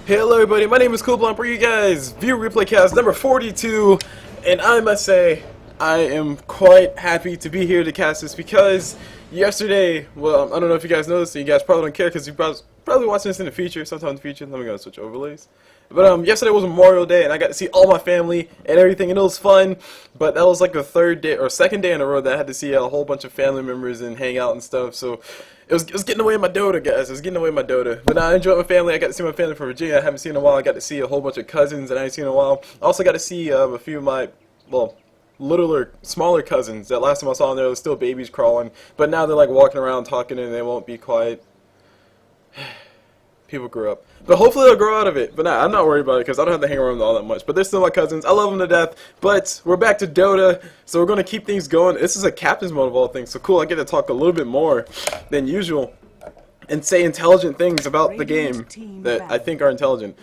Hello everybody, my name is Coolblump for you guys, View Replay Cast number 42, and I must say, I am quite happy to be here to cast this because yesterday, well, I don't know if you guys know this, and you guys probably don't care because you probably watching this in the future, sometime in the future. Let me go switch overlays. But yesterday was Memorial Day, and I got to see all my family and everything, and it was fun. But that was like the third day or second day in a row that I had to see a whole bunch of family members and hang out and stuff. So it was getting away in my Dota, guys. It was getting away in my Dota. But I enjoyed my family. I got to see my family from Virginia. I haven't seen in a while. I got to see a whole bunch of cousins that I ain't seen in a while. I also got to see a few of my, well, littler, smaller cousins that last time I saw them, they were still babies crawling. But now they're like walking around talking and they won't be quiet. People grew up. But hopefully they'll grow out of it. But nah, I'm not worried about it because I don't have to hang around with them all that much. But they're still my cousins. I love them to death. But we're back to Dota. So we're going to keep things going. This is a captain's mode of all things. So cool, I get to talk a little bit more than usual and say intelligent things about the game that I think are intelligent.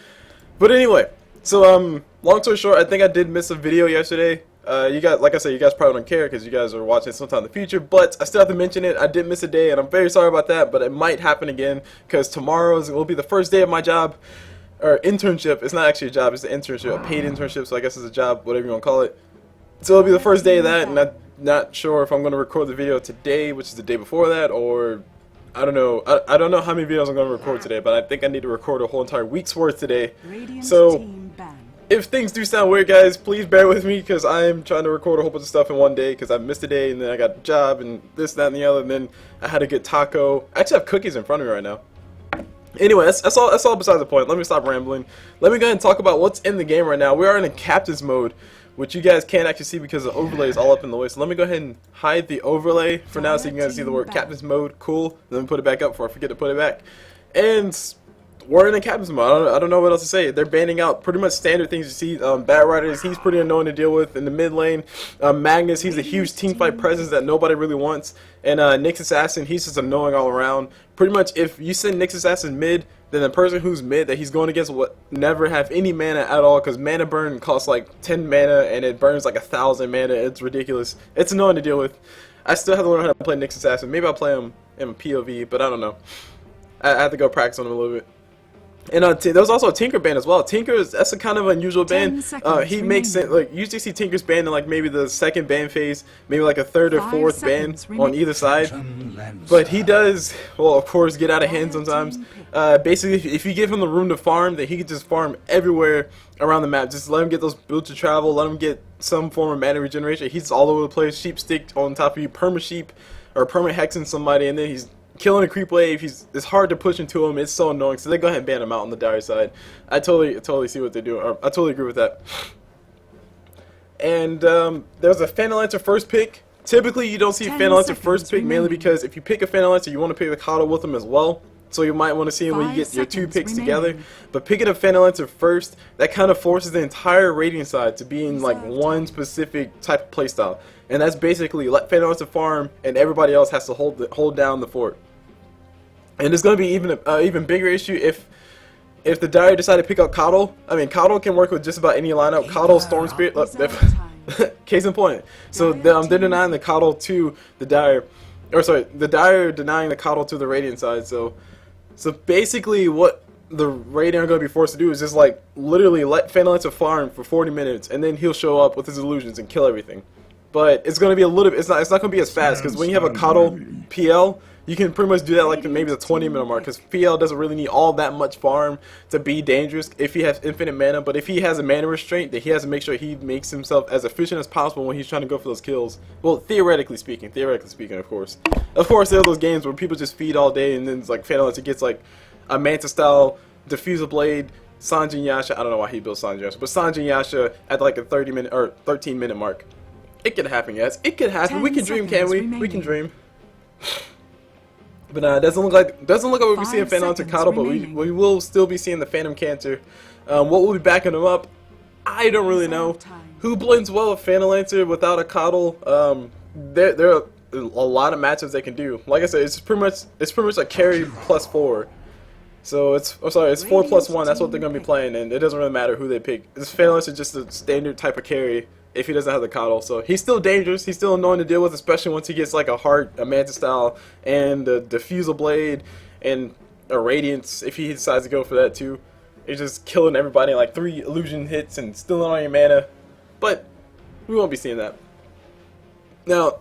But anyway, so long story short, I think I did miss a video yesterday. You guys, like I said, you guys probably don't care because you guys are watching it sometime in the future, but I still have to mention it. I did miss a day, and I'm very sorry about that, but it might happen again because tomorrow will be the first day of my job, or internship. It's not actually a job, it's an internship, a paid internship, so I guess it's a job, whatever you want to call it. So it'll be the first day of that, and I'm not sure if I'm going to record the video today, which is the day before that, or I don't know. I don't know how many videos I'm going to record today, but I think I need to record a whole entire week's worth today. So if things do sound weird, guys, please bear with me because I'm trying to record a whole bunch of stuff in one day because I missed a day and then I got a job and this, that, and the other, and then I had to get taco. I actually have cookies in front of me right now. Anyway, that's all besides the point. Let me stop rambling. Let me go ahead and talk about what's in the game right now. We are in a captain's mode, which you guys can't actually see because the overlay is all up in the way. So let me go ahead and hide the overlay for now so you can guys see the word captain's mode. Cool. Let me put it back up before I forget to put it back. And we're in a captain's mode. I don't know what else to say. They're banning out pretty much standard things you see. Bat Riders, he's pretty annoying to deal with in the mid lane. Magnus, he's a huge teamfight presence that nobody really wants. And Nyx Assassin, he's just annoying all around. Pretty much if you send Nyx Assassin mid, then the person who's mid that he's going against will never have any mana at all because mana burn costs like 10 mana and it burns like 1,000 mana. It's ridiculous. It's annoying to deal with. I still have to learn how to play Nyx Assassin. Maybe I'll play him in POV, but I don't know. I have to go practice on him a little bit. And there was also a Tinker ban as well. Tinker, that's a kind of unusual ban. He makes it, like, you usually see Tinkers banned in like maybe the second ban phase, maybe like a third or fourth ban on either side. But he does, well, of course, get out of hand sometimes. Basically, if you give him the room to farm, then he can just farm everywhere around the map. Just let him get those builds to travel, let him get some form of mana regeneration. He's all over the place, sheep stick on top of you, perma sheep or perma hexing somebody, and then he's killing a creep wave. It's hard to push into him. It's so annoying. So they go ahead and ban him out on the dire side. I totally see what they're doing. I totally agree with that. And there's a Phantom Lancer first pick. Typically, you don't see Phantom Lancer first pick mainly because if you pick a Phantom Lancer, you want to pick the Kato with him as well. So you might want to see him when you get your two picks together. But picking a Phantom Lancer first, that kind of forces the entire Radiant side to be in like one specific type of playstyle. And that's basically let Phantom Lancer farm and everybody else has to hold down the fort. And it's going to be even bigger issue if the Dire decide to pick up Kato. I mean, Kato can work with just about any lineup. Kato, Storm Spirit, case in point. So they're denying the Kato to the Dire, or sorry, the Dire denying the Kato to the Radiant side. So basically, what the Radiant are going to be forced to do is just like literally let Phantom Lancer farm for 40 minutes, and then he'll show up with his illusions and kill everything. But it's going to be a little bit. It's not going to be as fast because when you have a Kato PL, you can pretty much do that like maybe the 20-minute mark because PL doesn't really need all that much farm to be dangerous if he has infinite mana. But if he has a mana restraint, then he has to make sure he makes himself as efficient as possible when he's trying to go for those kills. Well, theoretically speaking, of course. Of course, there are those games where people just feed all day and then it's like Phantom Lancer gets like a Manta style, Diffuser Blade, Sanjin Yasha. I don't know why he built Sanjin Yasha, but Sanjin Yasha at like a 30-minute or 13-minute mark. It could happen, guys. It could happen. We can dream, can't we? We can dream. But it doesn't look like we'll be seeing Phantom Lancer Kato, but we will still be seeing the Phantom Cancer. What will be backing him up? I don't really know. Who blends well with Phantom Lancer without a Kato? There are a lot of matchups they can do. Like I said, it's pretty much like carry +4. So it's 4+1. That's what they're gonna be playing, and it doesn't really matter who they pick. This Phantom Lancer is just a standard type of carry if he doesn't have the coddle. So he's still dangerous. He's still annoying to deal with, especially once he gets like a heart, a Manta style, and a diffusal blade, and a radiance if he decides to go for that too. It's just killing everybody in like 3 illusion hits and stealing all your mana. But we won't be seeing that. Now,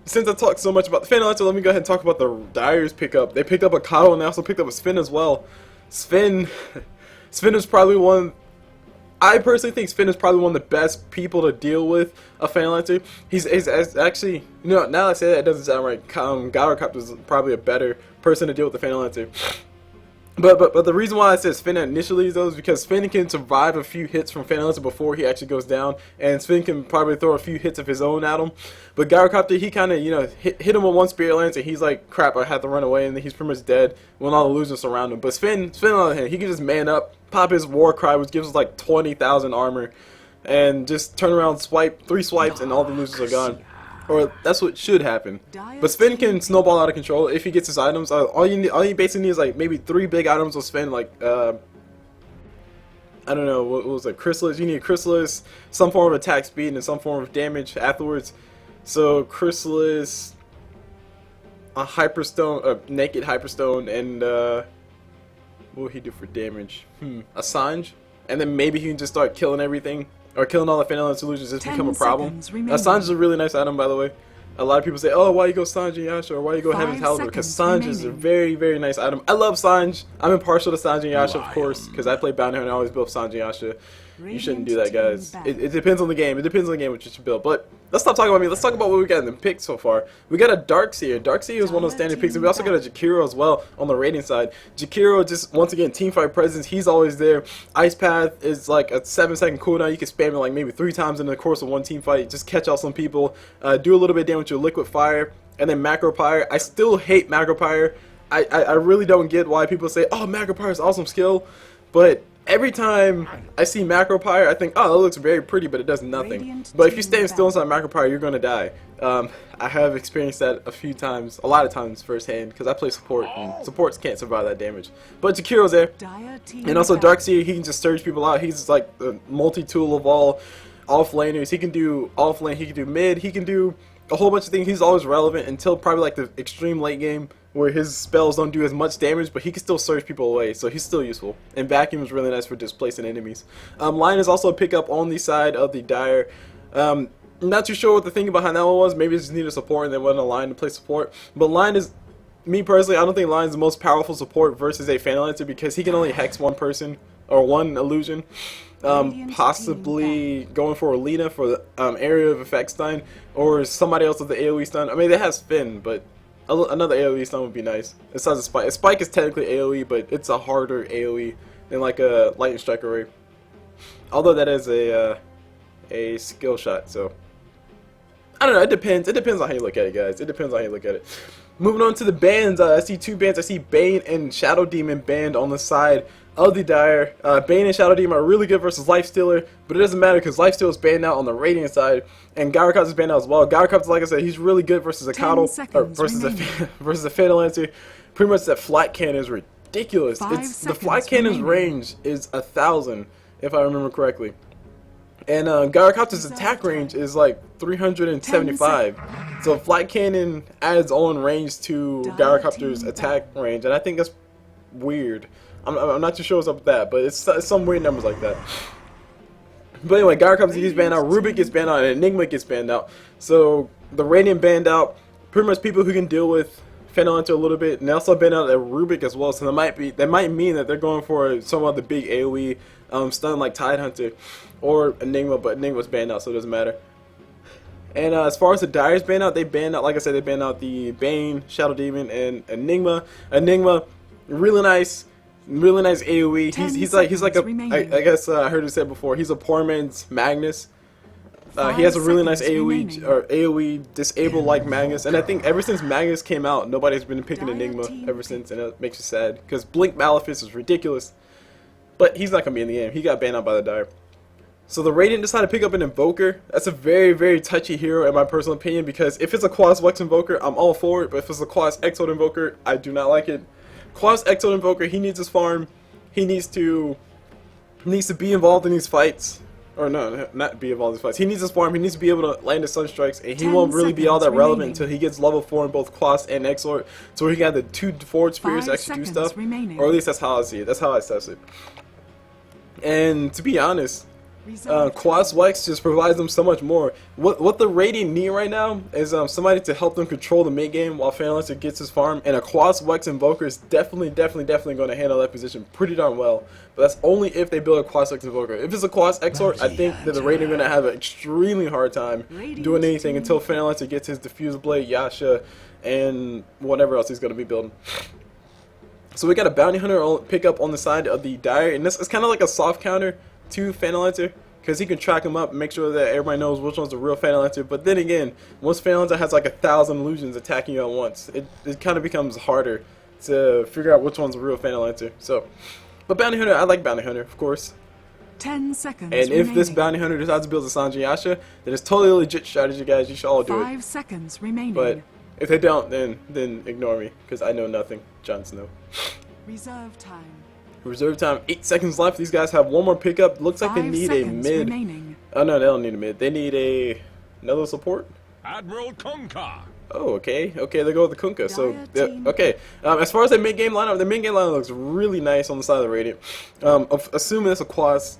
since I talked so much about the Phantom Lancer, let me go ahead and talk about the Dyer's pickup. They picked up a coddle and they also picked up a Sven as well. Sven is probably one. I personally think Sven is probably one of the best people to deal with a Phantom Lancer. He's actually, you know, now that I say that, it doesn't sound right. Gyrocopter is probably a better person to deal with the Phantom Lancer. But the reason why I said Sven initially though is because Sven can survive a few hits from Phantom Lancer before he actually goes down, and Sven can probably throw a few hits of his own at him. But Gyrocopter, he kind of, you know, hit him with one Spirit Lance and he's like, crap, I have to run away, and then he's pretty much dead when all the illusions surround him. But Sven on the other hand, he can just man up, pop his War Cry, which gives us like 20,000 armor, and just turn around, swipe 3 swipes, and all the illusions are gone. Or that's what should happen. But Sven can snowball out of control if he gets his items. All you basically need is like maybe 3 big items with Sven, like I don't know, what was it, Chrysalis. You need a Chrysalis, some form of attack speed, and some form of damage afterwards. So Chrysalis, a Hyperstone, a naked Hyperstone, and what will he do for damage? A Sange, and then maybe he can just start killing everything. Or killing all the Phantom Lancer illusions just become a problem. Sange is a really nice item, by the way. A lot of people say, oh, why you go Sange and Yasha, or why you go Heaven's Halberd? Because Sange is a very, very nice item. I love Sange. I'm impartial to Sange and Yasha, of course, because I play Bounty Hunter and I always build Sange and Yasha. You shouldn't do that, guys. It depends on the game. It depends on the game what you should build. But let's stop talking about me. Let's talk about what we got in the picks so far. We got a Dark Seer. Dark Seer is one of the standard picks. And we also got a Jakiro as well on the rating side. Jakiro, just once again, teamfight presence. He's always there. Ice Path is like a 7-second cooldown. You can spam it like maybe 3 times in the course of one team fight. Just catch out some people. Do a little bit of damage with your Liquid Fire. And then Macro Pyre. I still hate Macro Pyre. I really don't get why people say, oh, Macro Pyre is awesome skill. But every time I see Macro Pyre, I think, oh, that looks very pretty, but it does nothing. But if you stand still inside Macro Pyre, you're going to die. I have experienced that a few times, a lot of times firsthand, because I play support, and supports can't survive that damage. But Jakiro's there. And also Dark Seer, he can just surge people out. He's like the multi-tool of all off-laners. He can do off-lane, he can do mid, he can do a whole bunch of things. He's always relevant until probably like the extreme late game, where his spells don't do as much damage, but he can still surge people away, so he's still useful. And Vacuum is really nice for displacing enemies. Lion is also a pickup on the side of the Dire. I'm not too sure what the thing behind that one was. Maybe it just needed support and they wanted a Lion to play support. But Lion is, me personally, I don't think Lion's the most powerful support versus a Phantom Lancer, because he can only hex one person, or one illusion. Possibly going for Alina for the area of effect stun, or somebody else with the AoE stun. I mean, they have Sven, but another AoE stun would be nice. Besides a Spike. A Spike is technically AoE, but it's a harder AoE than like a Lightning Strike Array. Although that is a skill shot, so I don't know. It depends. It depends on how you look at it, guys. It depends on how you look at it. Moving on to the bans, I see 2 bans. I see Bane and Shadow Demon banned on the side of the Dire. Bane and Shadow Demon are really good versus Lifestealer, but it doesn't matter because Lifestealer is banned out on the Radiant side, and Gyrocopter is banned out as well. Gyrocopter, like I said, he's really good versus a Coddle, or versus a Phantom Lancer. Pretty much that flat cannon is ridiculous. The flat cannon's range is 1,000, if I remember correctly. And Gyrocopter's attack range is like 375. So flat cannon adds on range to Gyrocopter's attack range, and I think that's weird. I'm not too sure what's up with that, but it's some weird numbers like that. But anyway, Gyrocopter gets banned out, Rubik gets banned out, and Enigma gets banned out. So the Radiant banned out. Pretty much people who can deal with Phantom Lancer a little bit, and they also banned out a Rubik as well. So that might mean that they're going for some of the big AoE stun like Tidehunter or Enigma, but Enigma's banned out, so it doesn't matter. And as far as the Dire's banned out, they banned out, like I said, they banned out the Bane, Shadow Demon, and Enigma. Enigma, really nice AoE. He's like a, I guess I heard it said before, he's a poor man's Magnus. He has a really nice AoE, or AoE disable like Magnus, and I think ever since Magnus came out, nobody's been picking Enigma ever since, and it makes you sad, because Blink Malefice is ridiculous. But he's not going to be in the game. He got banned out by the Dire. So the Radiant decided to pick up an Invoker. That's a very, very touchy hero in my personal opinion, because if it's a Quas Wex Invoker, I'm all for it, but if it's a Quas Exode Invoker, I do not like it. Quas Exode Invoker, he needs his farm. He needs to be involved in these fights. Or no, not be of all these fights. He needs this farm. He needs to be able to land his Sun Strikes, and he 10 won't really be all that seconds relevant remaining. until he gets level 4 in both Quas and Exort. So he got the 2 forward spheres to 5 actually do seconds stuff. remaining. Or at least that's how I see it. That's how I assess it. And to be honest, Quas Wex just provides them so much more. What the Radiant need right now is somebody to help them control the mid game while Fanlancer gets his farm, and a Quas Wex Invoker is definitely going to handle that position pretty darn well. But that's only if they build a Quas Wex Invoker. If it's a Quas Exort, I think that the Radiant are going to have an extremely hard time doing anything until Fanlancer gets his Diffuse Blade, Yasha, and whatever else he's going to be building. So we got a Bounty Hunter pickup on the side of the Dire, and this is kind of like a soft counter to Fanlancer, because he can track him up and make sure that everybody knows which one's the real Fanlancer. But then again, once Fanlancer has like 1,000 illusions attacking you at once, it kind of becomes harder to figure out which one's the real Fanlancer. So, but Bounty Hunter, I like Bounty Hunter, of course. 10 seconds And if this remaining. Bounty Hunter decides to build a Sanji Yasha, then it's totally a legit strategy, guys. You should all do it. 5 seconds remaining. But if they don't, then ignore me, because I know nothing. Jon Snow. Reserve time. Reserve time, 8 seconds left. These guys have one more pickup. Looks like they 5 need a seconds mid. remaining. Oh no, they don't need a mid. They need another support. Admiral Kunkka. Oh, okay. Okay, they go with the Kunkka. So, Dire team. okay. As far as the mid-game lineup, the mid-game lineup looks really nice on the side of the Radiant. Assuming it's a Quas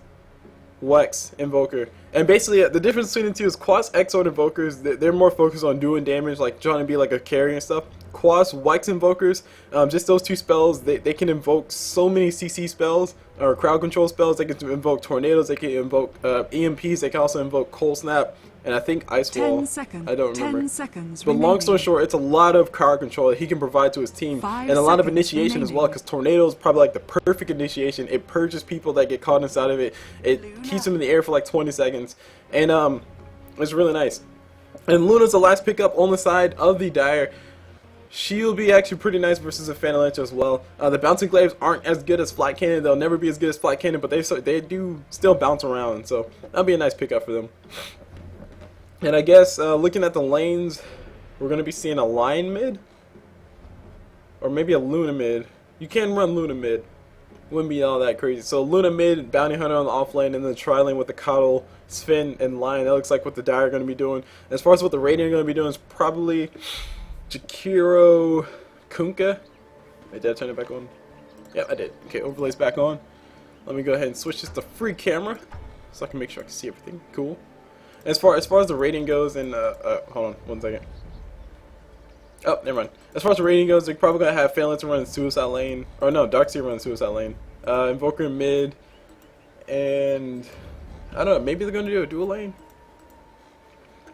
Wex Invoker. And basically, the difference between the two is Quas Exort Invokers, they're more focused on doing damage, like trying to be like a carry and stuff. Quas Wex Invokers, just those two spells, they can invoke so many CC spells, or crowd control spells. They can invoke Tornadoes, they can invoke EMPs, they can also invoke Cold Snap, and I think Ice 10 Wall. seconds. I don't remember. 10 seconds But long story short, it's a lot of crowd control that he can provide to his team, 5 and a lot of seconds initiation as well, remaining. because Tornado is probably like the perfect initiation. It purges people that get caught inside of it. It keeps them in the air for like 20 seconds, and it's really nice. And Luna's the last pickup on the side of the Dire. She'll be actually pretty nice versus a Fanlancer as well. The bouncing glaives aren't as good as Flat Cannon. They'll never be as good as Flat Cannon, but they do still bounce around, so that'll be a nice pickup for them. And I guess looking at the lanes, we're going to be seeing a Lion mid, or maybe a Luna mid. You can run Luna mid. Wouldn't be all that crazy. So Luna mid, Bounty Hunter on the off lane, and then the tri lane with the Coddle, Sven, and Lion. That looks like what the Dire are going to be doing. As far as what the Radiant are going to be doing is probably Jakiro, Kunkka. Wait, did I turn it back on? Yeah, I did. Okay, overlay's back on. Let me go ahead and switch this to free camera so I can make sure I can see everything. Cool. As far as the rating goes, and hold on 1 second. Oh, never mind. As far as the rating goes, they're probably gonna have Fanlancer run Suicide Lane, or no, Darkseer run Suicide Lane. Invoker in mid, and I don't know. Maybe they're gonna do a dual lane.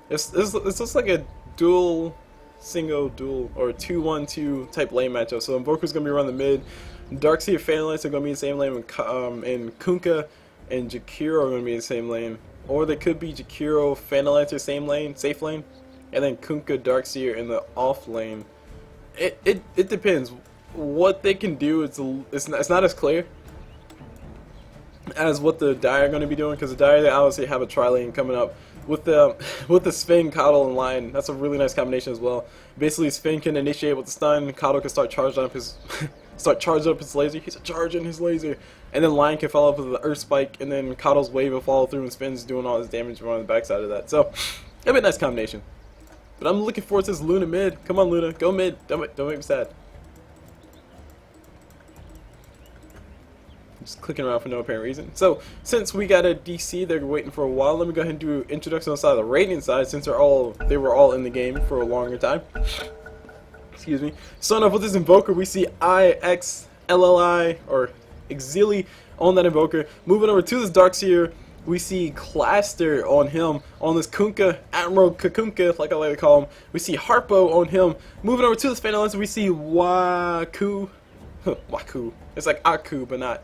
It's just like a dual, single dual, or 2-1-2 type lane matchup. So Invoker's gonna be around the mid. Darkseer Fanlancer are gonna be in the same lane, and Kunkka and Jakiro are gonna be in the same lane. Or they could be Jakiro, Fanlancer, same lane, safe lane, and then Kunkka, Darkseer in the off lane. It depends. What they can do, it's not as clear as what the Dire are going to be doing, because the Dire, they obviously have a tri lane coming up with the Sven, Coddle, and Lion. That's a really nice combination as well. Basically, Sven can initiate with the stun, Coddle can start charging up his laser. He's charging his laser, and then Lion can follow up with the Earth Spike, and then Coddle's wave will follow through, and Sven's doing all his damage on the backside of that. So it'll be a nice combination. But I'm looking forward to this Luna mid. Come on, Luna, go mid. Don't make me sad. Just clicking around for no apparent reason. So since we got a DC, they're waiting for a while. Let me go ahead and do introduction on the side of the Radiant side, since they were all in the game for a longer time. Excuse me. Starting off with this Invoker, we see IXLLI or Exili on that Invoker. Moving over to this Darkseer, we see Cluster on him. On this Kunkka, Admiral Kunkka, like I like to call him. We see Harpo on him. Moving over to this Fanlancer, we see Waku. Waku. It's like Aku, but not.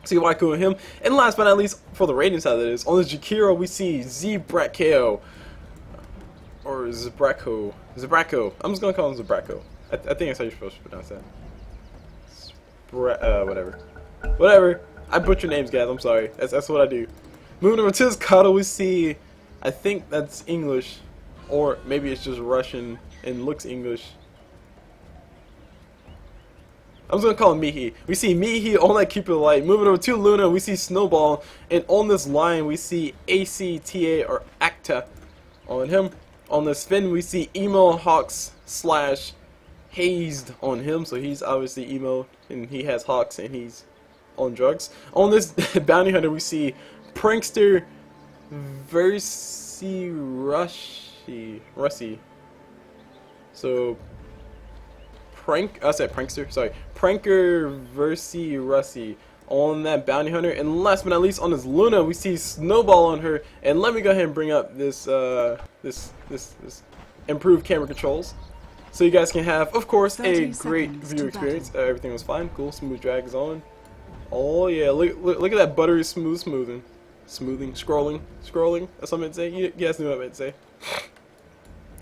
See Waku on him. And last but not least, for the Radiant side that is, on this Jakiro, we see Zebrakeo. Or Zebrako. I'm just gonna call him Zebrako. I think that's how you're supposed to pronounce that. Whatever. I butcher names, guys. I'm sorry. That's what I do. Moving over to this Coddle, we see, I think that's English, or maybe it's just Russian and looks English. I'm just gonna call him Mihi. We see Mihi on that Keeper Light. Moving over to Luna, we see Snowball, and on this line we see ACTA or ACTA on him. On the Sven we see Emo Hawks / Hazed on him, so he's obviously emo and he has Hawks and he's on drugs. On this Bounty Hunter we see Prankster Versi Rusty. So I said Prankster, sorry. Pranker Versi Rusty on that Bounty Hunter. And last but not least, on this Luna, we see Snowball on her. And let me go ahead and bring up this this improved camera controls, so you guys can have, of course, a great view experience. Everything was fine, cool, smooth drag is on. Oh yeah, look at that buttery smoothing, scrolling. That's what I meant to say. You guys knew what I meant to say.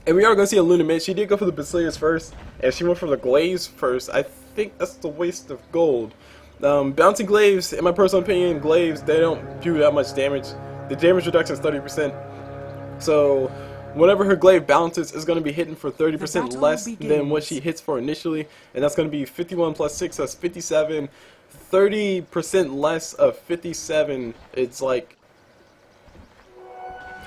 And we are going to see a Luna mid. She did go for the Basileus first, and she went for the Glaives first. I think that's the waste of gold. Bouncing Glaives, in my personal opinion, Glaives, they don't do that much damage. The damage reduction is 30%. So whenever her Glaive bounces, it's going to be hitting for 30% less than what she hits for initially. And that's going to be 51 plus 6, so that's 57. 30% less of 57, it's like,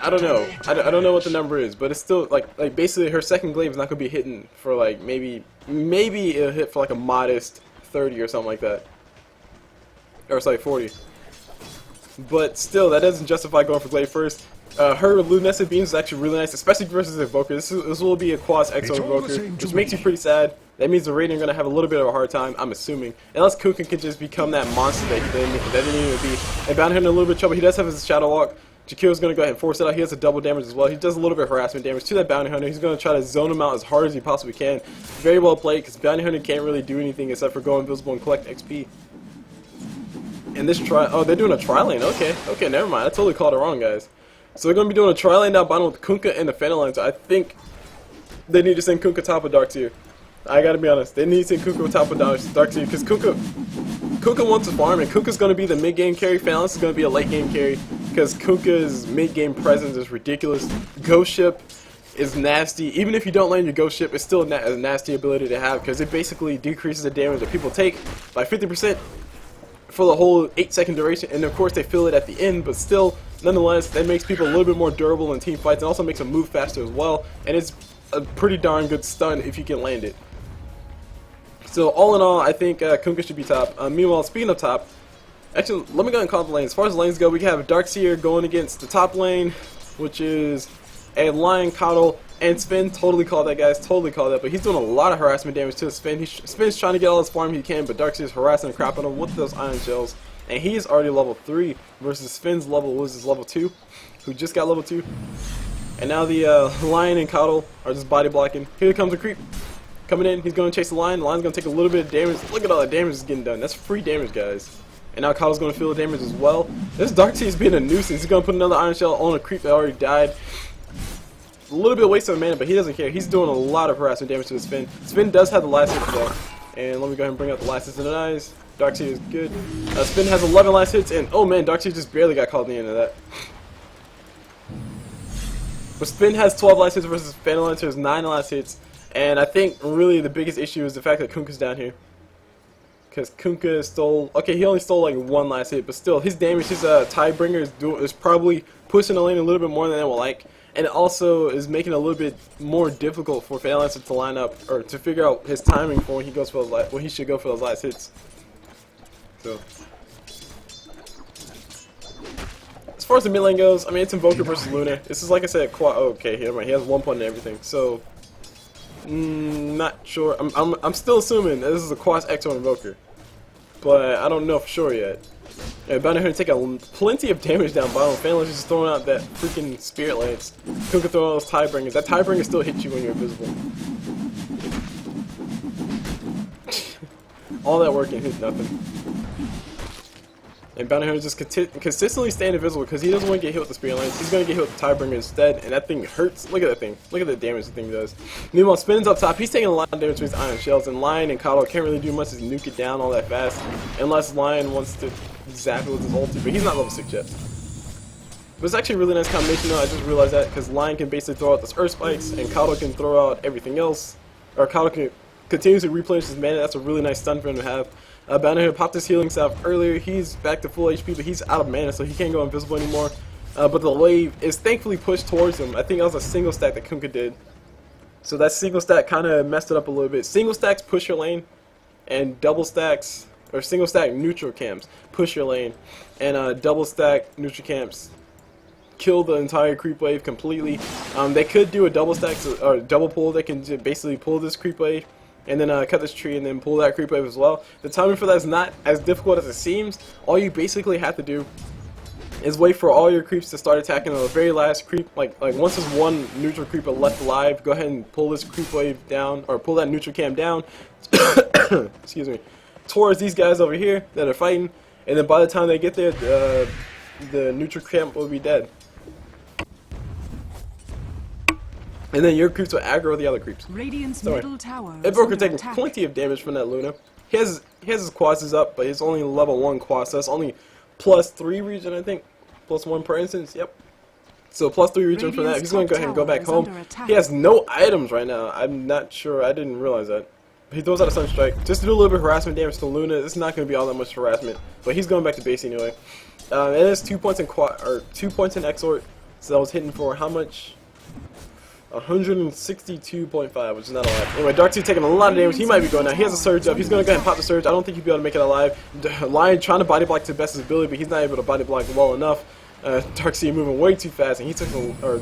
I don't know. I don't know what the number is, but it's still like basically her second Glaive is not gonna be hitting for like maybe it'll hit for like a modest 30 or something like that, or it's like 40. But still, that doesn't justify going for Glaive first. Her Luminescent Beams is actually really nice, especially versus Invoker. This will be a Quas Exo Invoker, which makes you pretty sad. That means the rating are going to have a little bit of a hard time, I'm assuming. Unless Kunkka can just become that monster that didn't need to be. And Bounty Hunter in a little bit of trouble. He does have his Shadow Walk. Jakiro's going to go ahead and force it out. He has a double damage as well. He does a little bit of harassment damage to that Bounty Hunter. He's going to try to zone him out as hard as he possibly can. Very well played, because Bounty Hunter can't really do anything except for go invisible and collect XP. And this they're doing a tri-lane. Okay, never mind. I totally called it wrong, guys. So they're going to be doing a tri-lane down bottom with Kunkka and the Phantom line. So I think they need to send Kunkka top of Dark Tier. I gotta be honest. They need to send Kunkka top of Dark Tier, because Kunkka wants to farm, and Kunkka's going to be the mid-game carry. Phalanx is going to be a late-game carry, because Kunkka's mid-game presence is ridiculous. Ghost Ship is nasty. Even if you don't land your Ghost Ship, it's still a nasty ability to have, because it basically decreases the damage that people take by 50% for the whole 8-second duration, and of course they feel it at the end, but still, nonetheless, that makes people a little bit more durable in team fights, and also makes them move faster as well, and it's a pretty darn good stun if you can land it. So all in all, I think Kunkka should be top. Meanwhile, speaking of top, actually, let me go ahead and call the lanes. As far as the lanes go, we have Dark Seer going against the top lane, which is a Lion, Coddle, and Sven. Totally called that, guys. Totally called that. But he's doing a lot of harassment damage to Sven. Sven's trying to get all his farm he can, but Dark Seer's harassing the crap out of him with those Iron Shells. And he is already level 3 versus Sven's level 2, who just got level 2. And now the Lion and Coddle are just body blocking. Here comes a creep. Coming in, he's going to chase the Lion. The Lion's going to take a little bit of damage. Look at all that damage is getting done. That's free damage, guys. And now Coddle's going to feel the damage as well. This Dark Seer is being a nuisance. He's going to put another Iron Shell on a creep that already died. A little bit of waste of mana, but he doesn't care. He's doing a lot of harassment damage to the Sven. Sven does have the last hit though. And let me go ahead and bring out the last hits in the eyes. Dark Seer is good. Sven has 11 last hits, and oh man, Dark Seer just barely got called in the end of that. But Sven has 12 last hits versus Phantom Lancer has 9 last hits. And I think really the biggest issue is the fact that Kunkka's down here. Because Kunkka stole, okay, he only stole like 1 last hit, but still, his damage, his Tidebringer is probably pushing the lane a little bit more than I would like. And it also is making it a little bit more difficult for Phantom Lancer to line up, or to figure out his timing for when he goes for when he should go for those last hits. So, as far as the mid lane goes, I mean, it's Invoker versus Luna. This is, like I said, okay, he has 1 point and everything, so not sure. I'm still assuming that this is a Quas Exo Invoker, but I don't know for sure yet. Yeah, Bounty Hunter taking plenty of damage down bottom. Phantom is just throwing out that freaking Spirit Lance. Kunkka throwing all those Tidebringers. That Tidebringer still hits you when you're invisible. All that work and hit nothing. And Bounty Hunter just consistently staying invisible because he doesn't want to get hit with the Spirit Lance. He's going to get hit with the Tidebringer instead, and that thing hurts. Look at that thing. Look at the damage the thing does. Meanwhile, Spin's up top. He's taking a lot of damage with his Iron Shells, and Lion and Coddle can't really do much to nuke it down all that fast, unless Lion wants to zap it with his ulti, but he's not level 6 yet. But it's actually a really nice combination though. I just realized that, because Lion can basically throw out those Earth Spikes, and Coddle can throw out everything else. Or Coddle can continuously replenish his mana. That's a really nice stun for him to have. Banner here popped his healing salve earlier. He's back to full HP, but he's out of mana, so he can't go invisible anymore. But the wave is thankfully pushed towards him. I think that was a single stack that Kunkka did. So that single stack kind of messed it up a little bit. Single stacks push your lane, and double stacks, or single stack neutral camps push your lane, and double stack neutral camps kill the entire creep wave completely. They could do a double stack or double pull. They can basically pull this creep wave and then cut this tree and then pull that creep wave as well. The timing for that is not as difficult as it seems. All you basically have to do is wait for all your creeps to start attacking on the very last creep. Like once there's one neutral creeper left alive, go ahead and pull this creep wave down, or pull that neutral cam down. Excuse me, towards these guys over here that are fighting, and then by the time they get there, the neutral camp will be dead. And then your creeps will aggro the other creeps. Radiant's middle tower. Invoker taking plenty of damage from that Luna. He has his quads up, but he's only level 1 quad, so that's only +3 regen, I think. +1 per instance, yep. So +3 regen for that. He's going to go ahead and go back home. He has no items right now. I'm not sure. I didn't realize that. He throws out a Sunstrike just to do a little bit of harassment damage to Luna. It's not going to be all that much harassment, but he's going back to base anyway. It is 2 points in quad, or 2 points in Exort. So that was hitting for how much? 162.5, which is not a lot. Anyway, Darkseid taking a lot of damage. He might be going now. He has a surge up. He's going to go ahead and pop the surge. I don't think he'll be able to make it alive. Lion trying to body block to the best of his ability, but he's not able to body block well enough. Darkseid moving way too fast, and he took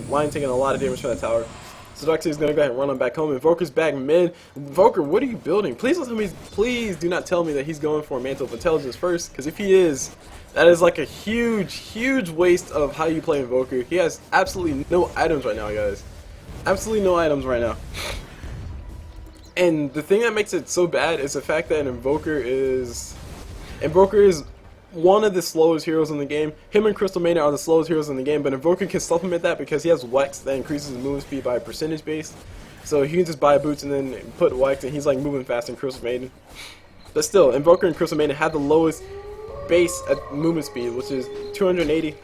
Lion taking a lot of damage from that tower. So Darkseid is going to go ahead and run him back home. Invoker's back mid. Invoker, what are you building? Please don't tell me. Please do not tell me that he's going for a Mantle of Intelligence first, because if he is, that is like a huge waste of how you play Invoker. He has absolutely no items right now, guys. Absolutely no items right now. And the thing that makes it so bad is the fact that Invoker is one of the slowest heroes in the game. Him and Crystal Maiden are the slowest heroes in the game, but Invoker can supplement that because he has Wex that increases his movement speed by a percentage base. So he can just buy boots and then put Wex, and he's like moving faster than Crystal Maiden. But still, Invoker and Crystal Maiden have the lowest base at movement speed, which is 280,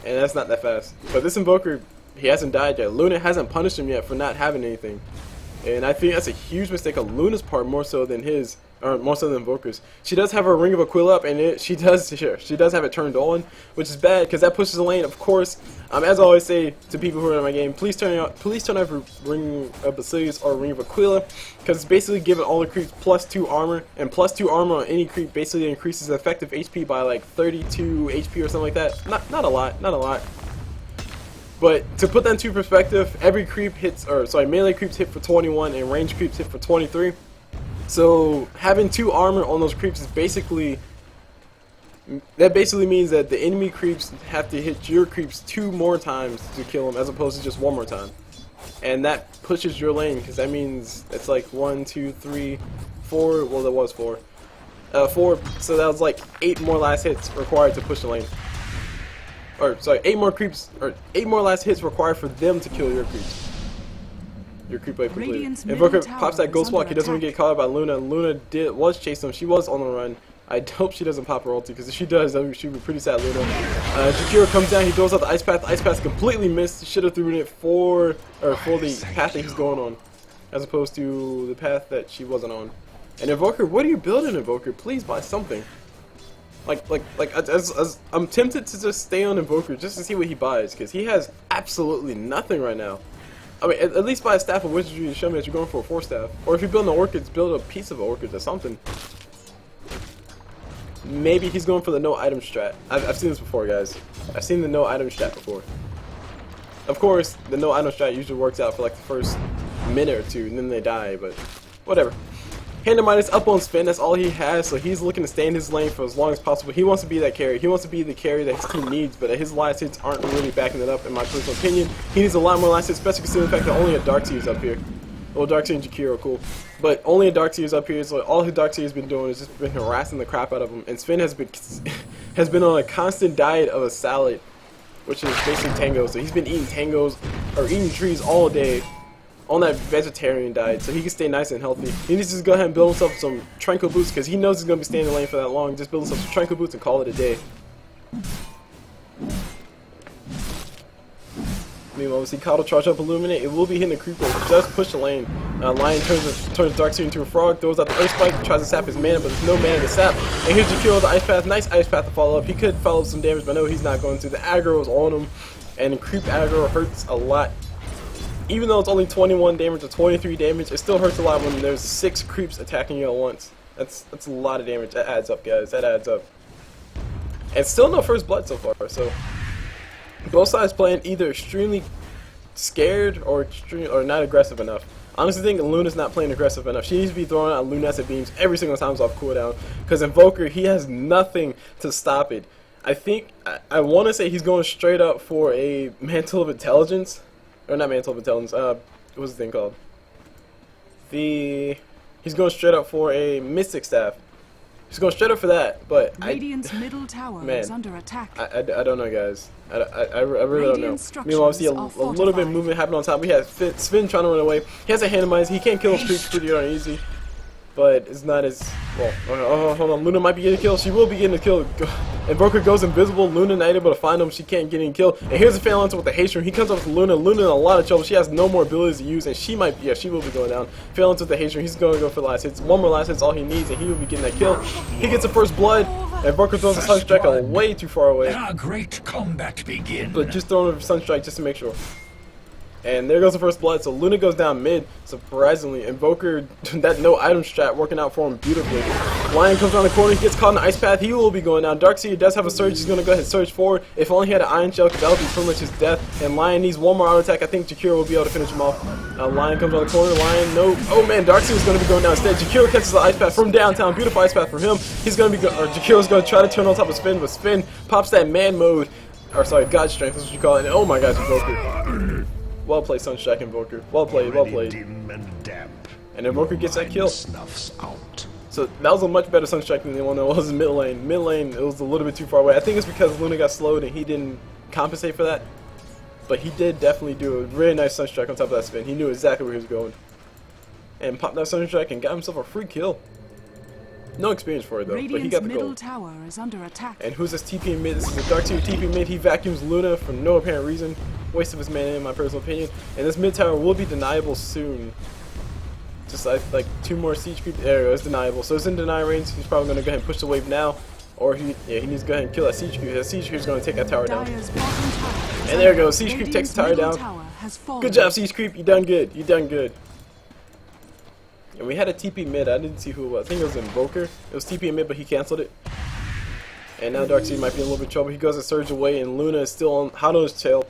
and that's not that fast. But this Invoker, he hasn't died yet. Luna hasn't punished him yet for not having anything. And I think that's a huge mistake on Luna's part, more so than his, or more so than Invoker's. She does have her Ring of Aquila up, and she does have it turned on, which is bad because that pushes the lane. Of course, as I always say to people who are in my game, please turn over Ring of Basilius or Ring of Aquila, because it's basically giving all the creeps +2 armor, and +2 armor on any creep basically increases the effective HP by like 32 HP or something like that. Not a lot. But to put that into perspective, every creep hits, or sorry, melee creeps hit for 21 and range creeps hit for 23. So having 2 armor on those creeps is basically means that the enemy creeps have to hit your creeps 2 more times to kill them, as opposed to just 1 more time. And that pushes your lane, because that means it's like 1, 2, 3, 4. Well, there was 4. 4. So that was like 8 more last hits required to push the lane. Or sorry, 8 more creeps, or 8 more last hits required for them to kill your creeps. Your creep wave completely. Invoker pops that Ghost Walk. He doesn't want to get caught by Luna. Luna was chasing him. She was on the run. I hope she doesn't pop her ulti, because if she does, she would be pretty sad. Luna. Jakiro comes down. He throws out the Ice Path. The Ice Path completely missed. Should have thrown it for the path that he's going on, as opposed to the path that she wasn't on. And Invoker, what are you building, Invoker? Please buy something. I'm tempted to just stay on Invoker just to see what he buys, because he has absolutely nothing right now. I mean, at least buy a Staff of Wizardry to show me that you're going for a 4-staff. Or if you're building the Orchids, build a piece of Orchids or something. Maybe he's going for the no item strat. I've seen this before, guys. I've seen the no item strat before. Of course, the no item strat usually works out for like the first minute or 2, and then they die, but whatever. Handemitis up on Sven, that's all he has, so he's looking to stay in his lane for as long as possible. He wants to be that carry. He wants to be the carry that his team needs, but his last hits aren't really backing it up, in my personal opinion. He needs a lot more last hits, especially considering the fact that only a Darkseid is up here. Well, Darkseid and Jakiro are cool, but only a Darkseid is up here, so all his Darkseid has been doing is just been harassing the crap out of him. And Sven has been on a constant diet of a salad, which is basically tango. So he's been eating tangos, or eating trees all day, on that vegetarian diet, so he can stay nice and healthy. He needs to just go ahead and build himself some Tranquil Boots, because he knows he's going to be staying in the lane for that long. Just build himself some Tranquil Boots and call it a day. Meanwhile, we see Coddle charge up Illuminate. It will be hitting the creeper. It does push the lane. Lion turns Darkseer into a frog, throws out the Earth Spike, tries to sap his mana, but there's no mana to sap. And here's Jakiro, the Ice Path. Nice Ice Path to follow up. He could follow up some damage, but no, he's not going to. The aggro is on him, and the creep aggro hurts a lot. Even though it's only 21 damage or 23 damage, it still hurts a lot when there's 6 creeps attacking you at once. That's a lot of damage. That adds up, guys. That adds up. And still no first blood so far, so both sides playing either extremely scared or not aggressive enough. I honestly think Luna's not playing aggressive enough. She needs to be throwing out luminescent beams every single time it's off cooldown, because Invoker, he has nothing to stop it. I think, I want to say he's going straight up for a Mantle of Intelligence, or not Mantle of Intelligence, what's the thing called? He's going straight up for a Mystic Staff. He's going straight up for that, but Radiant's middle tower is under attack. I don't know, guys. I really don't know. Meanwhile, we see a little bit of movement happening on top. We have Sven trying to run away. He has a Handymize. He can't kill his creeps pretty darn easy, but it's not as well. Oh, hold on. Luna might be getting a kill. She will be getting a kill. Invoker goes invisible. Luna not able to find him. She can't get any kill. And here's the Phalanx with the Haste. He comes up with Luna. Luna in a lot of trouble. She has no more abilities to use, and she might, yeah, she will be going down. Phalanx with the Haste. He's going to go for the last hits. One more last hit's all he needs, and he will be getting that kill. He gets the first blood. Invoker throws a Sunstrike way too far away. A great combat begins. But just throwing a Sunstrike just to make sure. And there goes the first blood. So Luna goes down mid. Surprisingly, Invoker, that no item strat working out for him beautifully. Lion comes around the corner. He gets caught in the Ice Path. He will be going down. Darkseer does have a surge. He's going to go ahead and surge forward. If only he had an Iron Shell, because that would be pretty much his death. And Lion needs one more auto attack. I think Jakiro will be able to finish him off. Lion comes around the corner. Lion, no. Oh man, Darkseer is going to be going down instead. Jakiro catches the Ice Path from downtown. Beautiful Ice Path for him. He's going to be, Jakiro's going to try to turn on top of Sven, but Sven pops that man mode. Or sorry, God Strength is what you call it. And oh my gosh, Invoker. Well played, Sunstrike Invoker. Well played, well played. And Invoker gets that kill. So that was a much better Sunstrike than the one that was in mid lane. Mid lane, it was a little bit too far away. I think it's because Luna got slowed and he didn't compensate for that. But he did definitely do a really nice Sunstrike on top of that spin. He knew exactly where he was going. And popped that Sunstrike and got himself a free kill. No experience for it though, but he got the gold. Tower is under attack. And who's this TP in mid? This is a Darkseer TP mid. He vacuums Luna for no apparent reason. Waste of his mana in my personal opinion. And this mid tower will be deniable soon. Just like 2 more siege creep. There it goes, deniable. So it's in deny range. He's probably going to go ahead and push the wave now. Or he needs to go ahead and kill that siege creep. That siege creep is going to take that tower down. And there it goes. Siege creep takes the tower down. Good job, siege creep. You done good. You done good. And we had a TP mid. I didn't see who it was. I think it was Invoker. It was TP mid, but he canceled it. And now Darkseer might be in a little bit of trouble. He goes to surge away, and Luna is still on hot on his tail.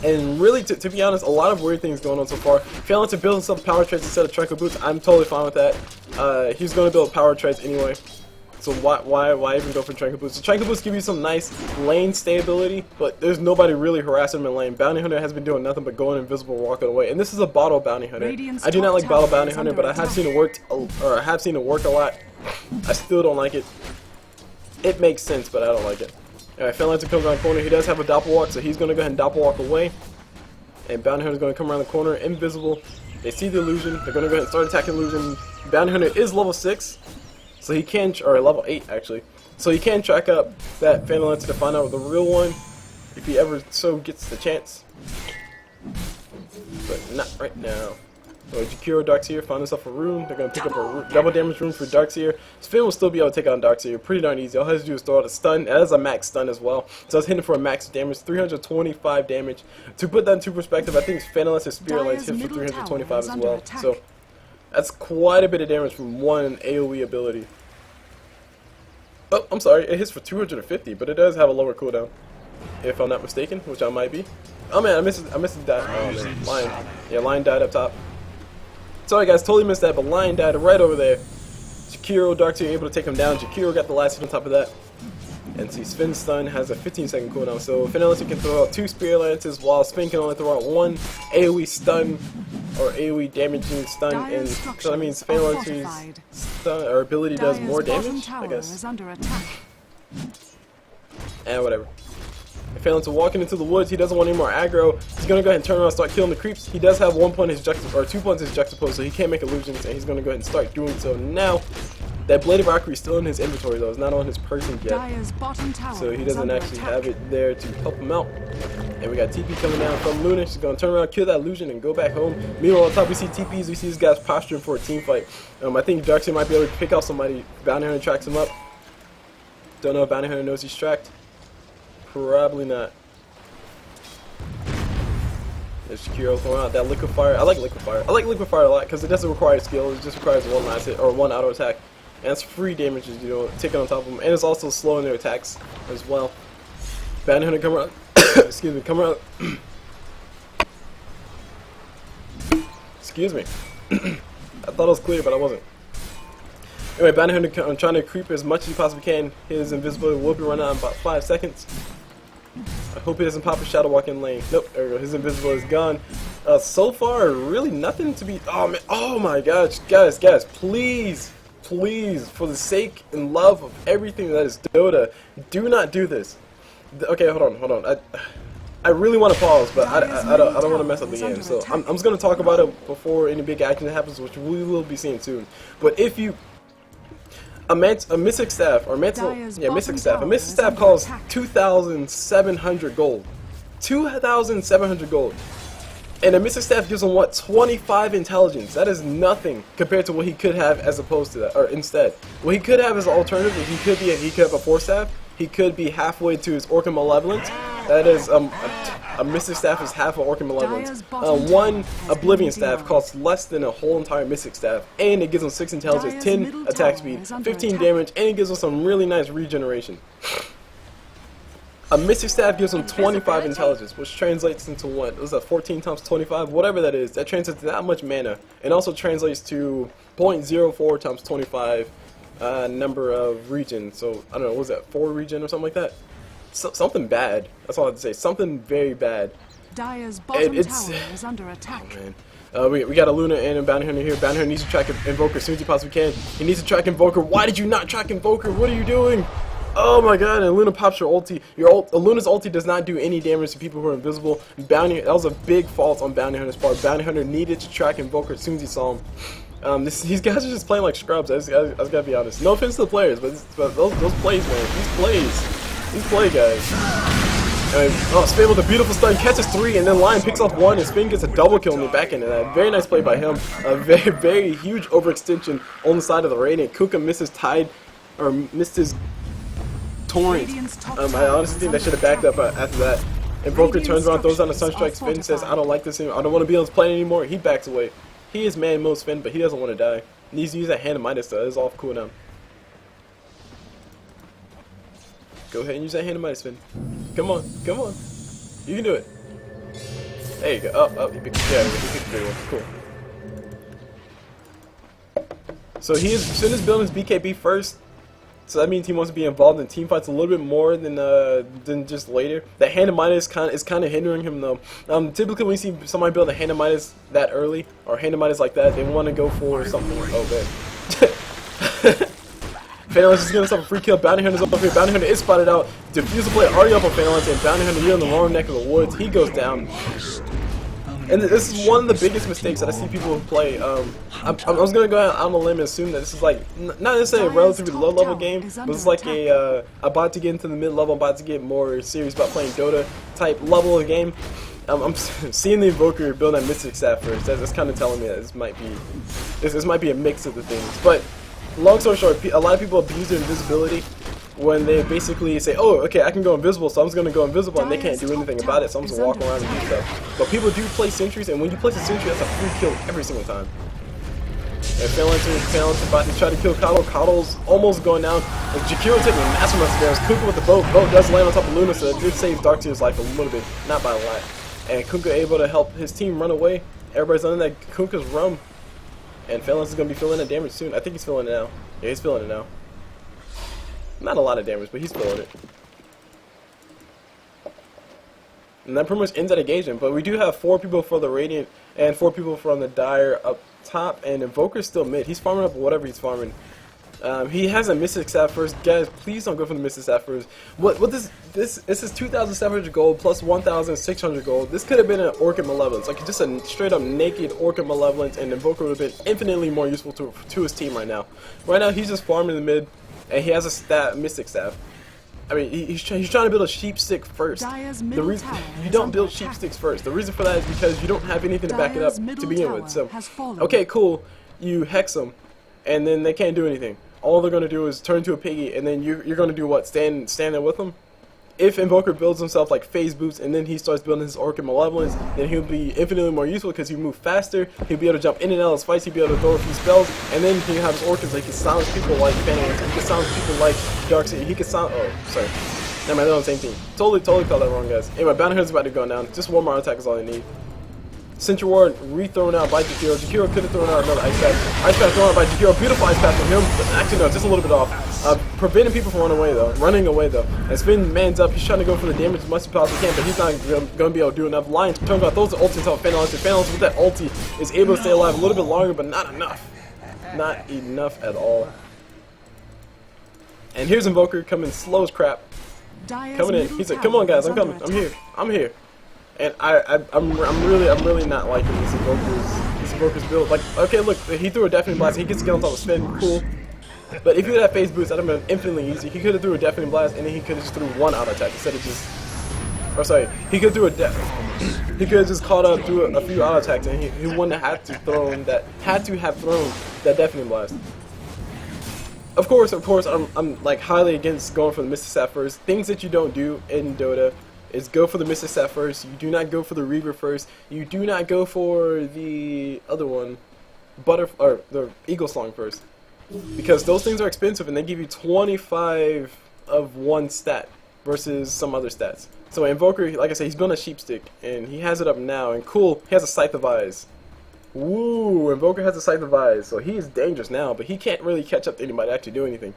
And really, to be honest, a lot of weird things going on so far. Failing to build himself power treads instead of Tranquil Boots, I'm totally fine with that. He's going to build power treads anyway. So why even go for Tranquil Boots? So Tranquil Boots give you some nice lane stability, but there's nobody really harassing him in lane. Bounty Hunter has been doing nothing but going invisible, walking away. And this is a bottle Bounty Hunter. I do not like bottle Bounty Hunter, but I have seen it work, a lot. I still don't like it. It makes sense, but I don't like it. Alright, Phalanx comes around the corner. He does have a Doppelwalk, so he's going to go ahead and Doppelwalk away. And Bounty Hunter is going to come around the corner, invisible. They see the illusion. They're going to go ahead and start attacking illusion. Bounty Hunter is level 6. So he can, or level 8 actually. So he can track up that Phantom Lancer to find out the real one, if he ever so gets the chance. But not right now. So Jakiro, Darkseer find himself a rune. They're going to pick up a double damage rune for Darkseer. Sven will still be able to take on Darkseer pretty darn easy. All he has to do is throw out a stun. That is a max stun as well. So it's hitting for a max damage, 325 damage. To put that into perspective, I think Phantom Lancer Spirit Lance hits for 325 as well. So that's quite a bit of damage from one AoE ability. Oh, I'm sorry, it hits for 250, but it does have a lower cooldown, if I'm not mistaken, which I might be. Oh man, I missed that. Oh man, Lion. Yeah, Lion died up top. Sorry guys, totally missed that, but Lion died right over there. Jakiro, Darkseer able to take him down. Jakiro got the last hit on top of that. And see, Sven's stun has a 15-second cooldown, so Phantom Lancer can throw out 2 Spirit Lances, while Sven can only throw out 1 AoE stun, or AoE damaging stun, and so that means Phantom Lancer's stun, or ability does more damage, I guess. And whatever. If Phantom Lancer walking into the woods, he doesn't want any more aggro. He's gonna go ahead and turn around and start killing the creeps. He does have 1 point his or 2 points his juxtapose, so he can't make illusions, and he's gonna go ahead and start doing so now. That Blade of Valkyrie is still in his inventory though, it's not on his person yet. So he doesn't actually have it there to help him out. And we got TP coming down from Luna. She's going to turn around, kill that illusion, and go back home. Meanwhile, on top, we see TPs. We see these guys posturing for a team fight. I think Darkseid might be able to pick out somebody. Bounty Hunter tracks him up. Don't know if Bounty Hunter knows he's tracked. Probably not. There's Jakiro throwing out that liquid fire. I like liquid fire. I like liquid fire a lot because it doesn't require skill. It just requires one last hit or one auto attack. And it's free damage, you know, taking on top of them. And it's also slowing their attacks as well. Bounty Hunter come around. Excuse me, come around. Excuse me. I thought it was clear, but I wasn't. Anyway, Bounty Hunter, I'm trying to creep as much as he possibly can. His invisibility will be running out in about 5 seconds. I hope he doesn't pop a shadow walk in lane. Nope, there we go. His invisibility is gone. So far, really nothing to be. Oh man! Oh my gosh, guys, please, for the sake and love of everything that is Dota, do not do this. Okay, hold on. I really want to pause, but I don't want to mess up the game. So I'm just gonna talk about it before any big action happens, which we will be seeing soon. But if you a Mystic Staff, or Mystic Staff costs 2,700 gold. 2,700 gold. And a Mystic Staff gives him, what, 25 intelligence. That is nothing compared to what he could have as opposed to that, or instead. What he could have as an alternative, he could have a 4-staff. He could be halfway to his Orc and Malevolence. That is, a Mystic Staff is half an Orc and Malevolence. One Oblivion Staff costs less than a whole entire Mystic Staff, and it gives him 6 intelligence, 10 attack speed, 15 damage, and it gives him some really nice regeneration. A Mystic Staff gives him 25 intelligence, which translates into what? Was that 14 times 25? Whatever that is. That translates to that much mana, and also translates to 0.04 times 25 number of regen. So, I don't know, what was that, 4 regen or something like that? Something bad. That's all I have to say. Something very bad. Dire's bottom tower is under attack. Oh, man. We got a Luna and a Bounty Hunter here. Bounty Hunter needs to track Invoker as soon as he possibly can. He needs to track Invoker. Why did you not track Invoker? What are you doing? Oh my god, and Luna pops your ulti. Luna's ulti does not do any damage to people who are invisible. That was a big fault on Bounty Hunter's part. Bounty Hunter needed to track Invoker as soon as he saw him. These guys are just playing like scrubs. I just gotta be honest. No offense to the players, but those plays, man. These play guys. And, Sven with a beautiful stun, catches 3, and then Lion picks off 1, and Sven gets a double kill in the back end of that. Very nice play by him. A very, very huge overextension on the side of the Radiant. Kunkka missed his torrent. I honestly think that should have backed up after that. Invoker turns around, throws down a Sunstrike. Sven says, I don't like this anymore. I don't want to be on this plane anymore. He backs away. He is man mode Sven, but he doesn't want to die. He needs to use that Hand of Midas though. It's off cooldown. Go ahead and use that Hand of Midas, Sven. Come on. You can do it. There you go. He picked the great one. Cool. So Sven is building his BKB first. So that means he wants to be involved in team fights a little bit more than just later. The Hand of Midas is kind of hindering him though. Typically when you see somebody build a Hand of Midas that early, or Hand of Midas like that, they want to go for something. Oh man. Phalanx is getting himself a free kill. Bounty Hunter's up here. Bounty Hunter is spotted out. Diffusal play already up on Phalanx, and Bounty Hunter, you're in the wrong neck of the woods. He goes down. And this is one of the biggest mistakes that I see people play. I was going to go out on a limb and assume that this is like, not necessarily a relatively low level game, but it's like I'm about to get into the mid level, I'm about to get more serious about playing Dota type level of game. I'm seeing the Invoker build that Mystic Staff first. That's kind of telling me that this might be a mix of the things. But long story short, a lot of people abuse their invisibility when they basically say, oh, okay, I can go invisible, so I'm just going to go invisible, and they can't do anything about it, so I'm just going to walk around and do stuff. But people do play sentries, and when you place a sentry, that's a free kill every single time. And Phalanx about to try to kill Kato. Kato's almost going down. And Jakiro taking a massive amount of damage. Kunkka with the boat. Boat does land on top of Luna, so it did save Darkseid's life a little bit, not by a lot. And Kunkka able to help his team run away. Everybody's under that Kunkka's rum. And Phalanx is going to be feeling that damage soon. I think he's feeling it now. Yeah, he's feeling it now. Not a lot of damage, but he's feeling it. And that pretty much ends that engagement. But we do have 4 people for the Radiant and 4 people from the Dire up top. And Invoker's still mid. He's farming up whatever he's farming. He has a Mystic Staff first. Guys, please don't go for the Mystic Staff first. This is 2,700 gold plus 1,600 gold. This could have been an Orc and Malevolence. Like just a straight up naked Orc and Malevolence, and Invoker would have been infinitely more useful to his team right now. Right now he's just farming in the mid. And he has a Mystic Staff. I mean, he's trying to build a sheep stick first. Dire's The middle reason tower you is don't under build attack. sheep sticks first. The reason for that is because you don't have anything to back it up Dire's middle to begin with. tower So, has fallen. okay, cool. You hex them, and then they can't do anything. All they're gonna do is turn into a piggy, and then you're gonna do what? Stand there with them? If Invoker builds himself like phase boots and then he starts building his Orchid Malevolence, then he'll be infinitely more useful because he'll move faster, he'll be able to jump in and out of his fights, he'll be able to throw a few spells, and then he can have his Orchids, like he can silence people like Phantom, he can silence people like Darkseid, he can silence, oh, sorry. Never mind, they're on the same team. Totally called that wrong, guys. Anyway, Bounty Hunter's about to go down. Just one more attack is all I need. Sentry Ward re-thrown out by Jakiro. Jakiro could have thrown out another Ice Path. Ice Path thrown out by Jakiro. Beautiful Ice Path from him. Actually, no, just a little bit off. Preventing people from running away though. And Sven mans up. He's trying to go for the damage as much as possibly can, but he's not going to be able to do enough. Lions turns out throws the ulti until Phantom with that ulti is able to stay alive a little bit longer, but not enough. Not enough at all. And here's Invoker coming slow as crap. Dire's Coming in. middle He's like, tower "Come on, guys, is I'm coming. under I'm here. attack. I'm here." And I'm really not liking this Invoker's build. Like, okay, look, he threw a Deafening Blast. He gets to get on top of Sven. Cool. But if he would have phase boost, that'd have been infinitely easy. He could have threw a Deafening Blast, and then he could have just threw one auto attack instead of just. Or sorry, he could threw he could have just caught up, threw a few auto attacks, and he wouldn't have had to have thrown that Deafening Blast. Of course, I'm like highly against going for the Mystic Sap first. Things that you don't do in Dota is go for the Mystic Sap first. You do not go for the Reaver first. You do not go for the other one, or the Eagle Song first, because those things are expensive and they give you 25 of one stat versus some other stats. So Invoker, like I said, he's building a sheep stick and he has it up now. And cool, he has a Scythe of Eyes. Woo! Invoker has a Scythe of Eyes, so he is dangerous now, but he can't really catch up to anybody to actually do anything.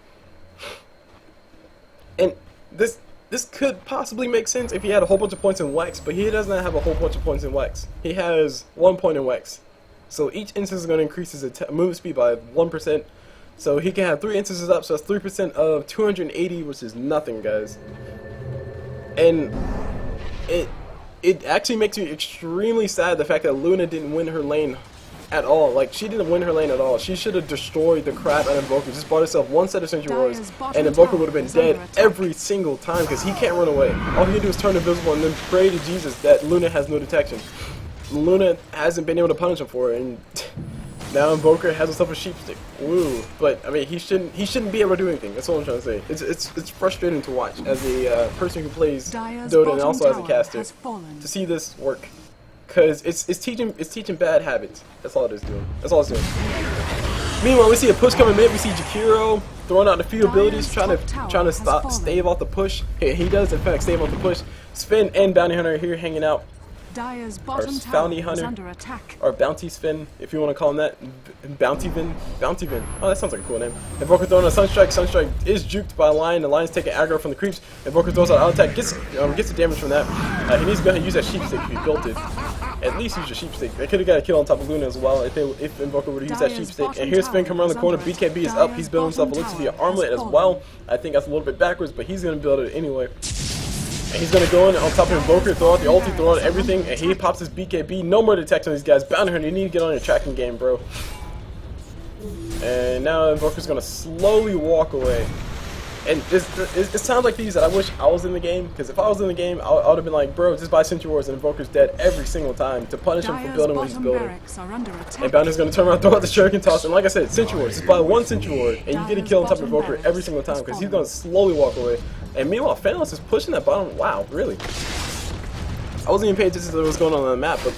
And this could possibly make sense if he had a whole bunch of points in Wex, but he doesn't have a whole bunch of points in Wex. He has 1 point in Wex. So each instance is going to increase his move speed by 1%. So he can have 3 instances up, so that's 3% of 280, which is nothing, guys. And it actually makes me extremely sad the fact that Luna didn't win her lane at all. Like, she didn't win her lane at all. She should have destroyed the crap out of Invoker. Just bought herself one set of Sentry Wards, and Invoker would have been dead every single time because he can't run away. All he can do is turn invisible and then pray to Jesus that Luna has no detection. Luna hasn't been able to punish him for it, and now Invoker has himself a sheep stick. Woo! But I mean, he shouldn't be able to do anything. That's all I'm trying to say. It's frustrating to watch as a person who plays Dota and also as a caster to see this work, because it's teaching bad habits. That's all it is doing. That's all it's doing. Meanwhile, we see a push coming mid. We see Jakiro throwing out a few abilities, trying to stave off the push. He does in fact stave off the push. Sven and Bounty Hunter are here hanging out. Dire's Or bottom tower Bounty is Hunter, under attack. or Bounty Sven, if you want to call him that. Bounty Vin. Oh, that sounds like a cool name. Invoker throwing a Sunstrike. Sunstrike is juked by a Lion. The Lion's taking aggro from the creeps. Invoker throws out auto attack, gets the damage from that. He needs to go ahead and use that sheep stick if he built it. At least use your sheep stick. They could have got a kill on top of Luna as well if Invoker would have used that sheep stick. And here's Sven coming around the corner. BKB is up. He's building himself a Elixir via Armlet as well. I think that's a little bit backwards, but he's going to build it anyway. And he's going to go in on top of Invoker, throw out the ulti, throw out everything, and he pops his BKB. No more detection on these guys. Bounty Hunter, you need to get on your tracking game, bro. And now Invoker's going to slowly walk away. And it sounds like these that I wish I was in the game, because if I was in the game, I would have been like, bro, just buy Sentry Wards and Invoker's dead every single time to punish him for building what he's building. And Bounty's going to turn around, throw out the Shuriken Toss, and like I said, Sentry Wards, just buy one Sentry Ward, and you get a kill on top of Invoker every single time, because he's going to slowly walk away. And meanwhile, Phantom is pushing that bottom. Wow, really? I wasn't even paying attention to what was going on the map, but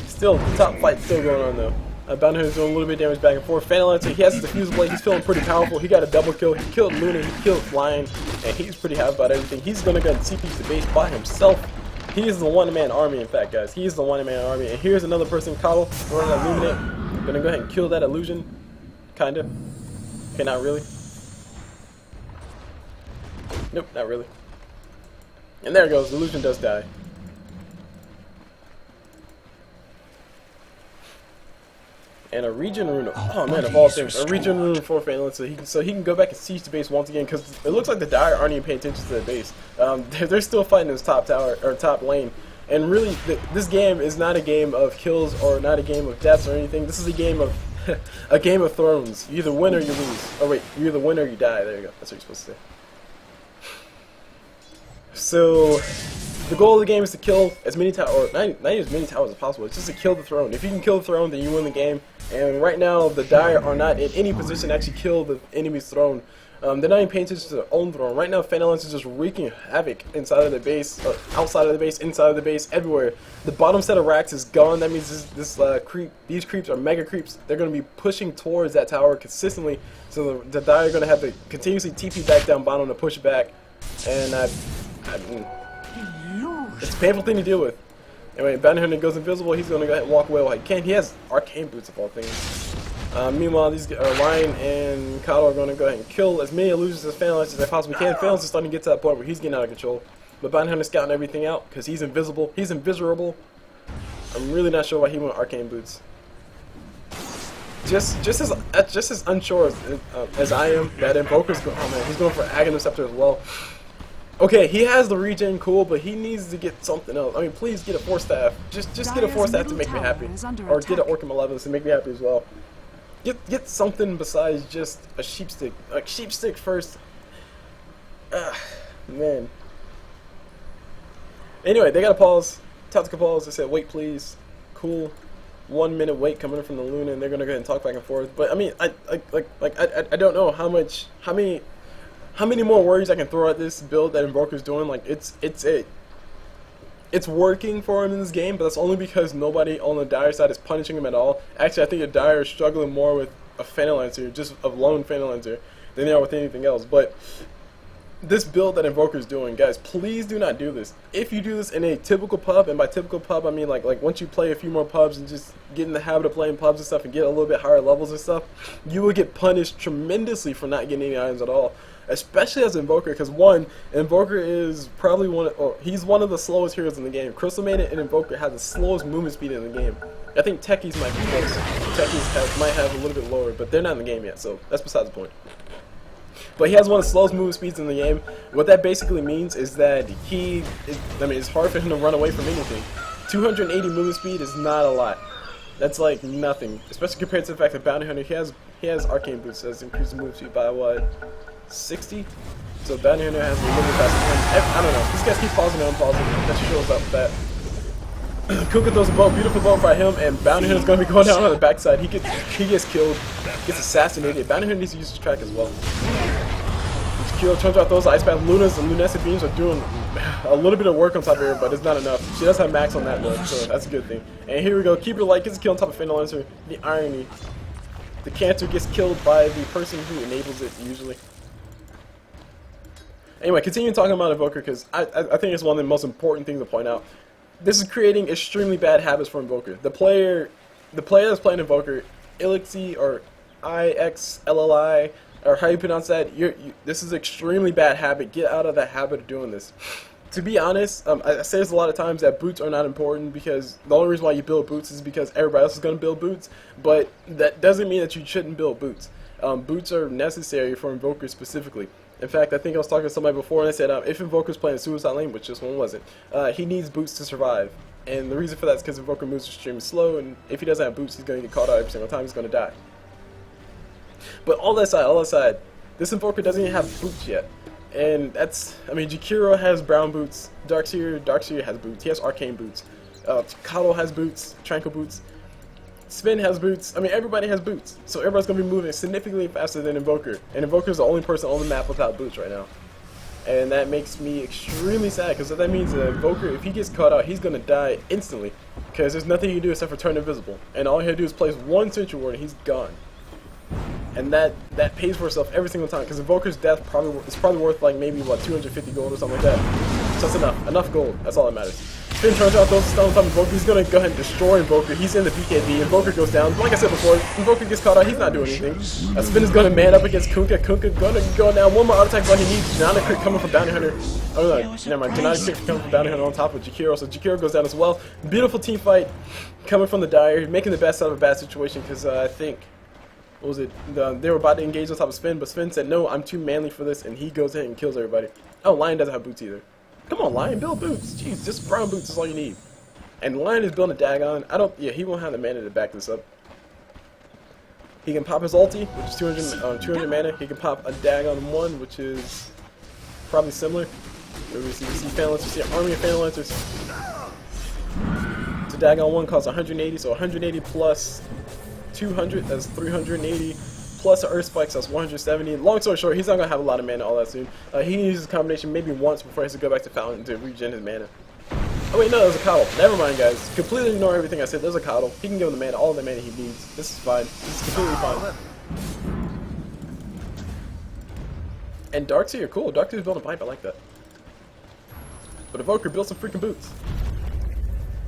still, the top fight's still going on though. Bounty Hunter's doing a little bit of damage back and forth. Phantom, he has his defuse blade. He's feeling pretty powerful. He got a double kill. He killed Luna. He killed Lion, and he's pretty happy about everything. He's gonna go and CP the base by himself. He is the one-man army, in fact, guys. He is the one-man army. And here's another person, Kyle, running that Illuminate. Gonna go ahead and kill that illusion, kinda. Okay, not really. Nope, not really. And there it goes. The illusion does die. And a regen rune. Oh man, of all things, a regen rune for Phantom, so he can go back and siege the base once again. Because it looks like the Dire aren't even paying attention to the base. They're still fighting this top tower or top lane. And really, this game is not a game of kills or not a game of deaths or anything. This is a game of a game of thrones. You either win or you lose. Oh wait, you either win or you die. There you go. That's what you're supposed to say. So the goal of the game is to kill as many towers, or not as many towers as possible. It's just to kill the throne. If you can kill the throne, then you win the game. And right now, the Dire are not in any position to actually kill the enemy's throne. They're not even paying attention to their own throne. Right now, Phantom is just wreaking havoc inside of the base, outside of the base, inside of the base, everywhere. The bottom set of racks is gone. That means these creeps are mega creeps. They're going to be pushing towards that tower consistently. So the Dire are going to have to continuously TP back down bottom to push back. And it's a painful thing to deal with. Anyway, Bounty Hunter goes invisible. He's going to go ahead and walk away while he can. He has arcane boots of all things. Meanwhile, these Ryan and Kato are going to go ahead and kill as many illusions as Phantom as they possibly can. Phantom is starting to get to that point where he's getting out of control. But Bounty Hunter's scouting everything out because he's invisible. He's invisible. I'm really not sure why he went arcane boots. Just as unsure as I am that Invoker's going. Oh man, he's going for Aghanim Scepter as well. Okay, he has the regen, cool, but he needs to get something else. I mean, please get a Force Staff. Just get a Force Staff to make me happy, or get an Orc Malevolence to make me happy as well. Get something besides just a sheep stick. Like sheep stick first. Man. Anyway, they got a pause. Tactical pause. They said, "Wait, please." Cool. 1 minute wait coming in from the Luna, and they're gonna go ahead and talk back and forth. But I mean, I don't know how many more worries I can throw at this build that Invoker's doing. Like it's working for him in this game, but that's only because nobody on the Dire side is punishing him at all. Actually, I think the Dire is struggling more with a Phantom, just a lone Phantom, than they are with anything else. But this build that Invoker's doing, guys, please do not do this. If you do this in a typical pub, and by typical pub I mean like once you play a few more pubs and just get in the habit of playing pubs and stuff and get a little bit higher levels and stuff, you will get punished tremendously for not getting any items at all. Especially as Invoker, because one, Invoker is probably he's one of the slowest heroes in the game. Crystal Maiden and Invoker have the slowest movement speed in the game. I think Techies might be close. Techies might have a little bit lower, but they're not in the game yet, so that's besides the point. But he has one of the slowest movement speeds in the game. What that basically means is that it's hard for him to run away from anything. 280 movement speed is not a lot. That's like nothing, especially compared to the fact that Bounty Hunter, he has arcane boots that increase movement speed by what? 60? So Bounty Hunter has a little bit faster. I don't know. These guys keep pausing and unpausing. That shows up that. Kunkka throws a bow, beautiful bow by him, and Bounty Hunter's going to be going down on the backside. He gets killed, gets assassinated. Bounty Hunter needs to use his track as well. Jakiro turns out those ice path. Lunas and lunescent beams are doing a little bit of work on top of her, but it's not enough. She does have max on that though, so that's a good thing. And here we go. Keeper Light gets a kill on top of Phantom Lancer. The irony. The cancer gets killed by the person who enables it usually. Anyway, continuing talking about Invoker, because I think it's one of the most important things to point out. This is creating extremely bad habits for Invoker. The player that's playing Invoker, Ilixi or IXLLI, or how you pronounce that, this is an extremely bad habit. Get out of that habit of doing this. To be honest, I say this a lot of times that boots are not important, because the only reason why you build boots is because everybody else is going to build boots, but that doesn't mean that you shouldn't build boots. Boots are necessary for Invoker specifically. In fact, I think I was talking to somebody before and they said if Invoker's playing Suicide Lane, which this one wasn't, he needs boots to survive. And the reason for that is because Invoker moves extremely slow, and if he doesn't have boots, he's going to get caught out every single time, he's going to die. But all that aside, this Invoker doesn't even have boots yet. And Jakiro has brown boots, Darkseer has boots, he has arcane boots, Kato has boots, Tranquil boots, Sven has boots. I mean, everybody has boots. So everybody's going to be moving significantly faster than Invoker. And Invoker is the only person on the map without boots right now. And that makes me extremely sad, because that means that Invoker, if he gets caught out, he's going to die instantly. Because there's nothing you can do except for turn invisible. And all he has to do is place one Sentry Ward and he's gone. And that pays for itself every single time, because Invoker's death is probably worth like maybe what, 250 gold or something like that. So that's enough gold. That's all that matters. Sven turns out those stones on Invoker. He's gonna go ahead and destroy Invoker. He's in the BKB. Invoker goes down. Like I said before, Invoker gets caught out. He's not doing anything. Sven is gonna man up against Kunkka. Kunkka gonna go down. One more auto attack, but he needs Janata crit coming from Bounty Hunter. Oh no, never mind. Janata crit coming from Bounty Hunter on top of Jakiro. So Jakiro goes down as well. Beautiful team fight coming from the Dire, making the best out of a bad situation, because I think. What was it? They were about to engage on top of Sven, but Sven said, no, I'm too manly for this, and he goes ahead and kills everybody. Oh, Lion doesn't have boots either. Come on, Lion, build boots. Jeez, just brown boots is all you need. And Lion is building a Dagon. He won't have the mana to back this up. He can pop his ulti, which is 200 mana. He can pop a Dagon 1, which is probably similar. We see Fan Lancers, we see an army of Fan Lancers. So Dagon 1 costs 180, so 180 plus 200, that's 380. Plus the Earth Spikes, that's 170. Long story short, he's not going to have a lot of mana all that soon. He uses a combination maybe once before he has to go back to Fountain to regen his mana. Oh wait, no, there's a Coddle. Never mind, guys. Completely ignore everything I said. There's a Coddle. He can give him the mana, all the mana he needs. This is fine. This is completely fine. And Darkseer, cool. Darkseer's building a pipe, I like that. But Invoker built some freaking boots.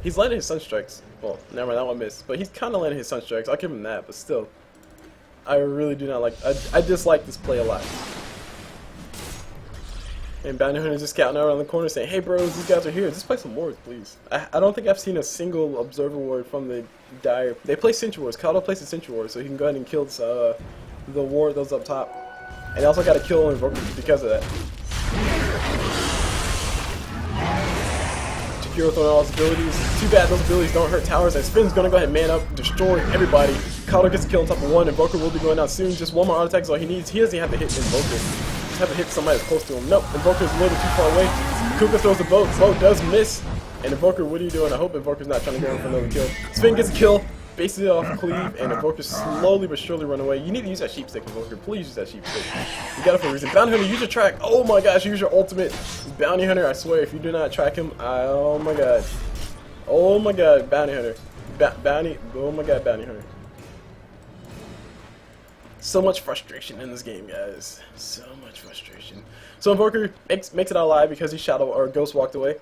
He's landing his Sunstrikes. Well, never mind, that one missed. But he's kind of landing his Sunstrikes. I'll give him that, but still. I really do not like... I dislike this play a lot. And Bounty Hunter just scouting around the corner saying, hey bros, these guys are here. Just play some wards, please. I don't think I've seen a single Observer Ward from the Dire. They play Sentry Wards. Kato plays the Sentry Ward, so he can go ahead and kill the ward those up top. And also got to kill Invoker because of that. Jakiro throwing all his abilities. Too bad those abilities don't hurt towers. And Sven's going to go ahead and man up, destroy everybody. Kato gets a kill on top of one. Invoker will be going out soon. Just one more auto attack is all he needs. He doesn't have to hit Invoker. Just have to hit somebody that's close to him. Nope, Invoker's a little too far away. Kunkka throws the boat. Boat does miss. And Invoker, what are you doing? I hope Invoker's not trying to go in for another kill. Sven gets a kill. Basically off cleave, and Invoker slowly but surely run away. You need to use that sheep stick, Invoker. Please use that sheep stick. You got it for a reason. Bounty Hunter, use your track. Oh my gosh, use your ultimate. Bounty Hunter, I swear, if you do not track him, oh my god. Oh my god, Bounty Hunter. Oh my god, Bounty Hunter. So much frustration in this game, guys. So much frustration. So Invoker makes it out alive because he shadow or ghost walked away.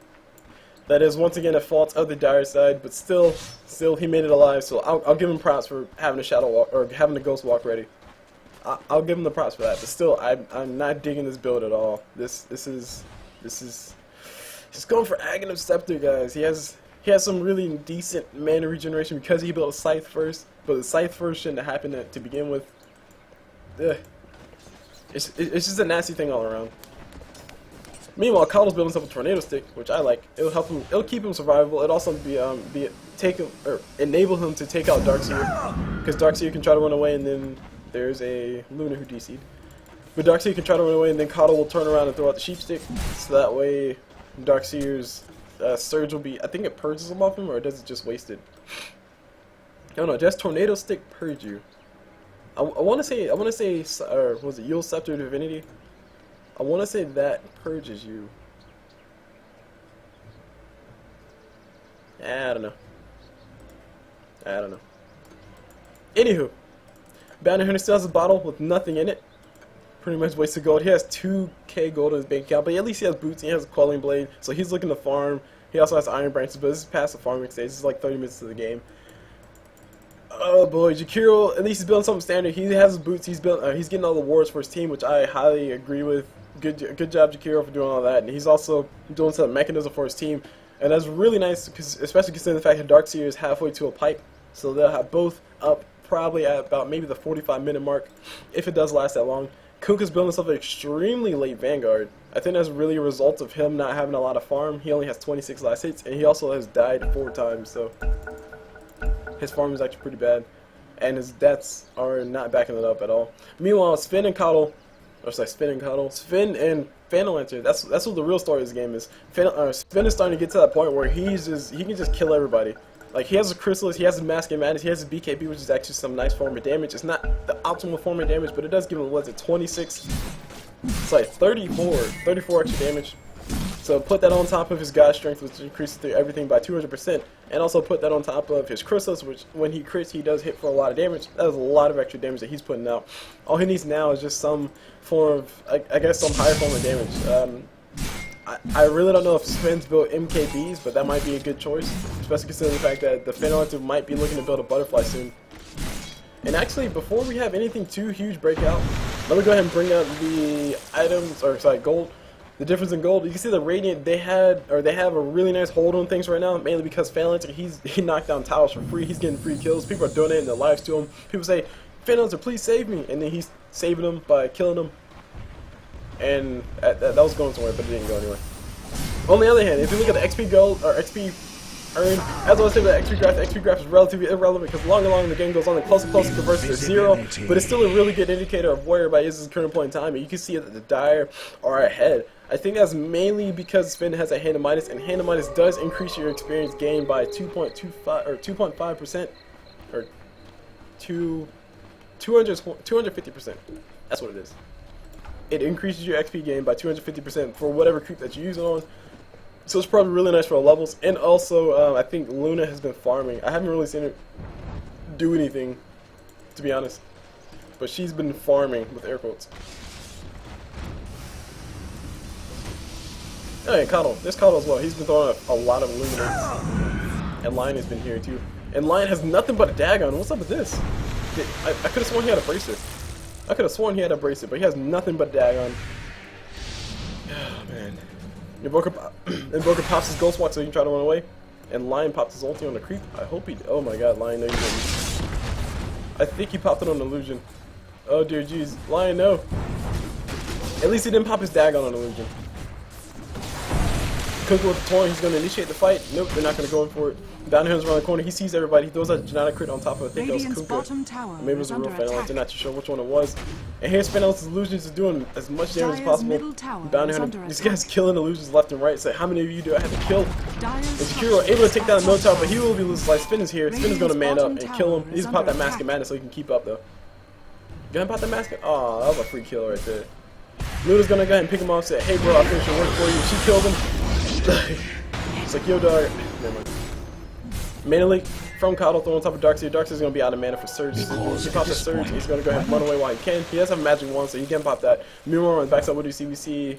That is once again a fault of the Dire side, but still he made it alive. So I'll give him props for having a shadow walk or having a ghost walk ready. I'll give him the props for that. But still, I'm not digging this build at all. This is just going for Aghanim Scepter, guys. He has some really decent mana regeneration because he built a Scythe first, but the Scythe first shouldn't have happened to begin with. Ugh. It's just a nasty thing all around. Meanwhile, Kaddle's building himself a tornado stick, which I like. It'll help him. It'll keep him survivable. It'll also enable him to take out Darkseer, because Darkseer can try to run away, and then there's a Luna who DC'd. But Darkseer can try to run away, and then Kaddle will turn around and throw out the sheep stick, so that way Darkseer's surge will be. I think it purges him off him, or does it just waste it? I don't know. Does tornado stick purge you? I want to say, or was it Yule Scepter Divinity? I want to say that purges you. I don't know. Anywho, Bounty Hunter still has a bottle with nothing in it. Pretty much wasted gold. He has 2k gold in his bank account, but at least he has boots and he has a quelling blade, so he's looking to farm. He also has iron branches, but this is past the farming stage. This is like 30 minutes of the game. Oh boy, Jakiro, at least he's building something standard. He has his boots. He's getting all the wards for his team, which I highly agree with. Good job, Jakiro, for doing all that. And he's also doing some mechanism for his team, and that's really nice, because especially considering the fact that Darkseer is halfway to a pipe, so they'll have both up probably at about maybe the 45-minute mark, if it does last that long. Kunkka's building himself an extremely late Vanguard. I think that's really a result of him not having a lot of farm. He only has 26 last hits, and he also has died 4 times, so his farm is actually pretty bad, and his deaths are not backing it up at all. Meanwhile, Sven and Phantom Lantern, that's what the real story of this game is. Sven is starting to get to that point where he can just kill everybody. Like, he has a Chrysalis, he has his Mask and Madness, he has his BKB, which is actually some nice form of damage. It's not the optimal form of damage, but it does give him, what's it, 26? It's like 34 extra damage. So put that on top of his God Strength, which increases everything by 200%, and also put that on top of his Chrysalis, which when he crits, he does hit for a lot of damage. That is a lot of extra damage that he's putting out. All he needs now is just some form of, I guess, some higher form of damage. I really don't know if Sven's built MKBs, but that might be a good choice, especially considering the fact that the Phantom might be looking to build a Butterfly soon. And actually, before we have anything too huge break out, let me go ahead and bring up the items, or sorry, gold. The difference in gold, you can see the Radiant, they have a really nice hold on things right now, mainly because Phantom, he knocked down towers for free, he's getting free kills, people are donating their lives to him, people say, Phantom, please save me, and then he's saving them by killing them, and that was going somewhere, but it didn't go anywhere. On the other hand, if you look at the XP gold, or XP earned. As I was saying, the XP graph is relatively irrelevant because long and long the game goes on, and closer and closer the versus is 0, but it's still a really good indicator of where everybody is at the current point in time, and you can see that the Dire are ahead. I think that's mainly because Sven has a hand of minus, and hand of minus does increase your experience gain by 2.25 or 2.5% or 250%. That's what it is. It increases your XP gain by 250% for whatever creep that you use it on. So it's probably really nice for the levels. And also, I think Luna has been farming. I haven't really seen her do anything, to be honest. But she's been farming with air quotes. Oh yeah, Cuddle. There's Cuddle as well. He's been throwing a lot of illuminates. And Lion has been here too. And Lion has nothing but a Dagon. What's up with this? I could have sworn he had a bracelet. I could have sworn he had a bracelet, but he has nothing but Dagon. Oh man. Invoker pops his Ghost Walk so he can try to run away. And Lion pops his ulti on the creep. I hope he... Oh my god, Lion, no you didn't. I think he popped it on Illusion. Oh dear jeez. Lion, no. At least he didn't pop his Dagon on Illusion. Kunkka with the Torrent, he's going to initiate the fight. Nope, they're not going to go in for it. Bounty Hunter's around the corner, he sees everybody, he throws a genetic crit on top of it. I think that was Kunkka. Maybe it was a real fan, I'm not too sure which one it was. And here's Fanel's Illusions is doing as much damage as possible. Bounty Hunter, these guys killing Illusions left and right. So how many of you do I have to kill? And Jakiro able to take down the no tower, but he will be losing life. Sven is here, Sven is going to man up and kill him. He needs to pop that Mask of Madness so he can keep up though. Gonna pop that Mask? Oh, that was a free kill right there. Luna's going to go ahead and pick him up and say, hey bro, I'll finish your work for you. She killed him. It's like, yo dog. Never mind. Mana leak from Coddle throwing on top of Darkseer. Darkseer's going to be out of mana for Surge. He pops a Surge. He's going to go ahead and run away while he can. He does have a magic wand, so he can pop that. Meanwhile, on the backside, what do you see? We see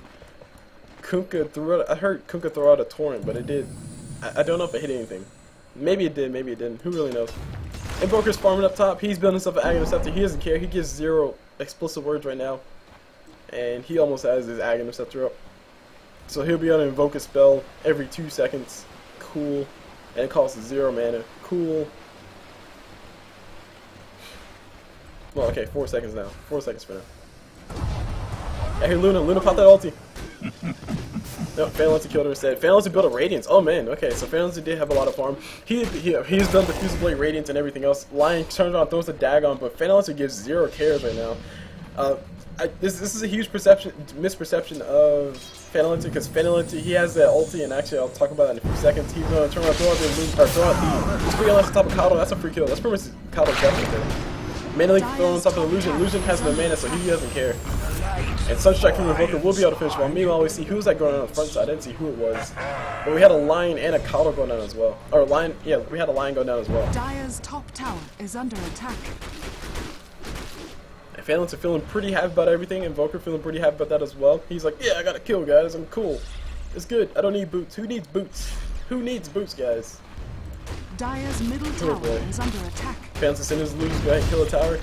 Kunkka threw out. I heard Kunkka throw out a Torrent, but it did. I don't know if it hit anything. Maybe it did, maybe it didn't. Who really knows? Invoker's farming up top. He's building himself an Aghanim Scepter. He doesn't care. He gives 0 explicit words right now. And he almost has his Aghanim Scepter up. So he'll be able to invoke a spell every 2 seconds. Cool. And it costs 0 mana. Cool. Well, okay, 4 seconds now. 4 seconds for now. Hey, Luna. Luna popped that ulti. No, Phalanx killed her instead. Phalanx built a Radiance. Oh man, okay, so Phalanx did have a lot of farm. He's done the Fusible Blade Radiance and everything else. Lion turns around, throws a Dagon, but Phalanx gives 0 cares right now. This is a huge misperception of Phalanx because Phalanx, he has that ulti, and actually I'll talk about that in a few seconds. He's going to turn around, throw out the free on top of Coddle. That's a free kill. That's pretty much Coddle's death right there. Mana Leak throwing on top of Illusion. Illusion has no mana, so he doesn't care. And Sunstrike from Invoker will be able to finish while meanwhile we see who's that going on the front side. I didn't see who it was. But we had a Lion and a Coddle going down as well. Or Lion, yeah, we had a Lion go down as well. Dire's top tower is under attack. And Phalanx are feeling pretty happy about everything. Invoker feeling pretty happy about that as well. He's like, yeah, I got a kill, guys. I'm cool. It's good. I don't need boots. Who needs boots? Who needs boots, guys? Dire's middle tower is under attack. Phalanx send his lose, go ahead and kill a tower.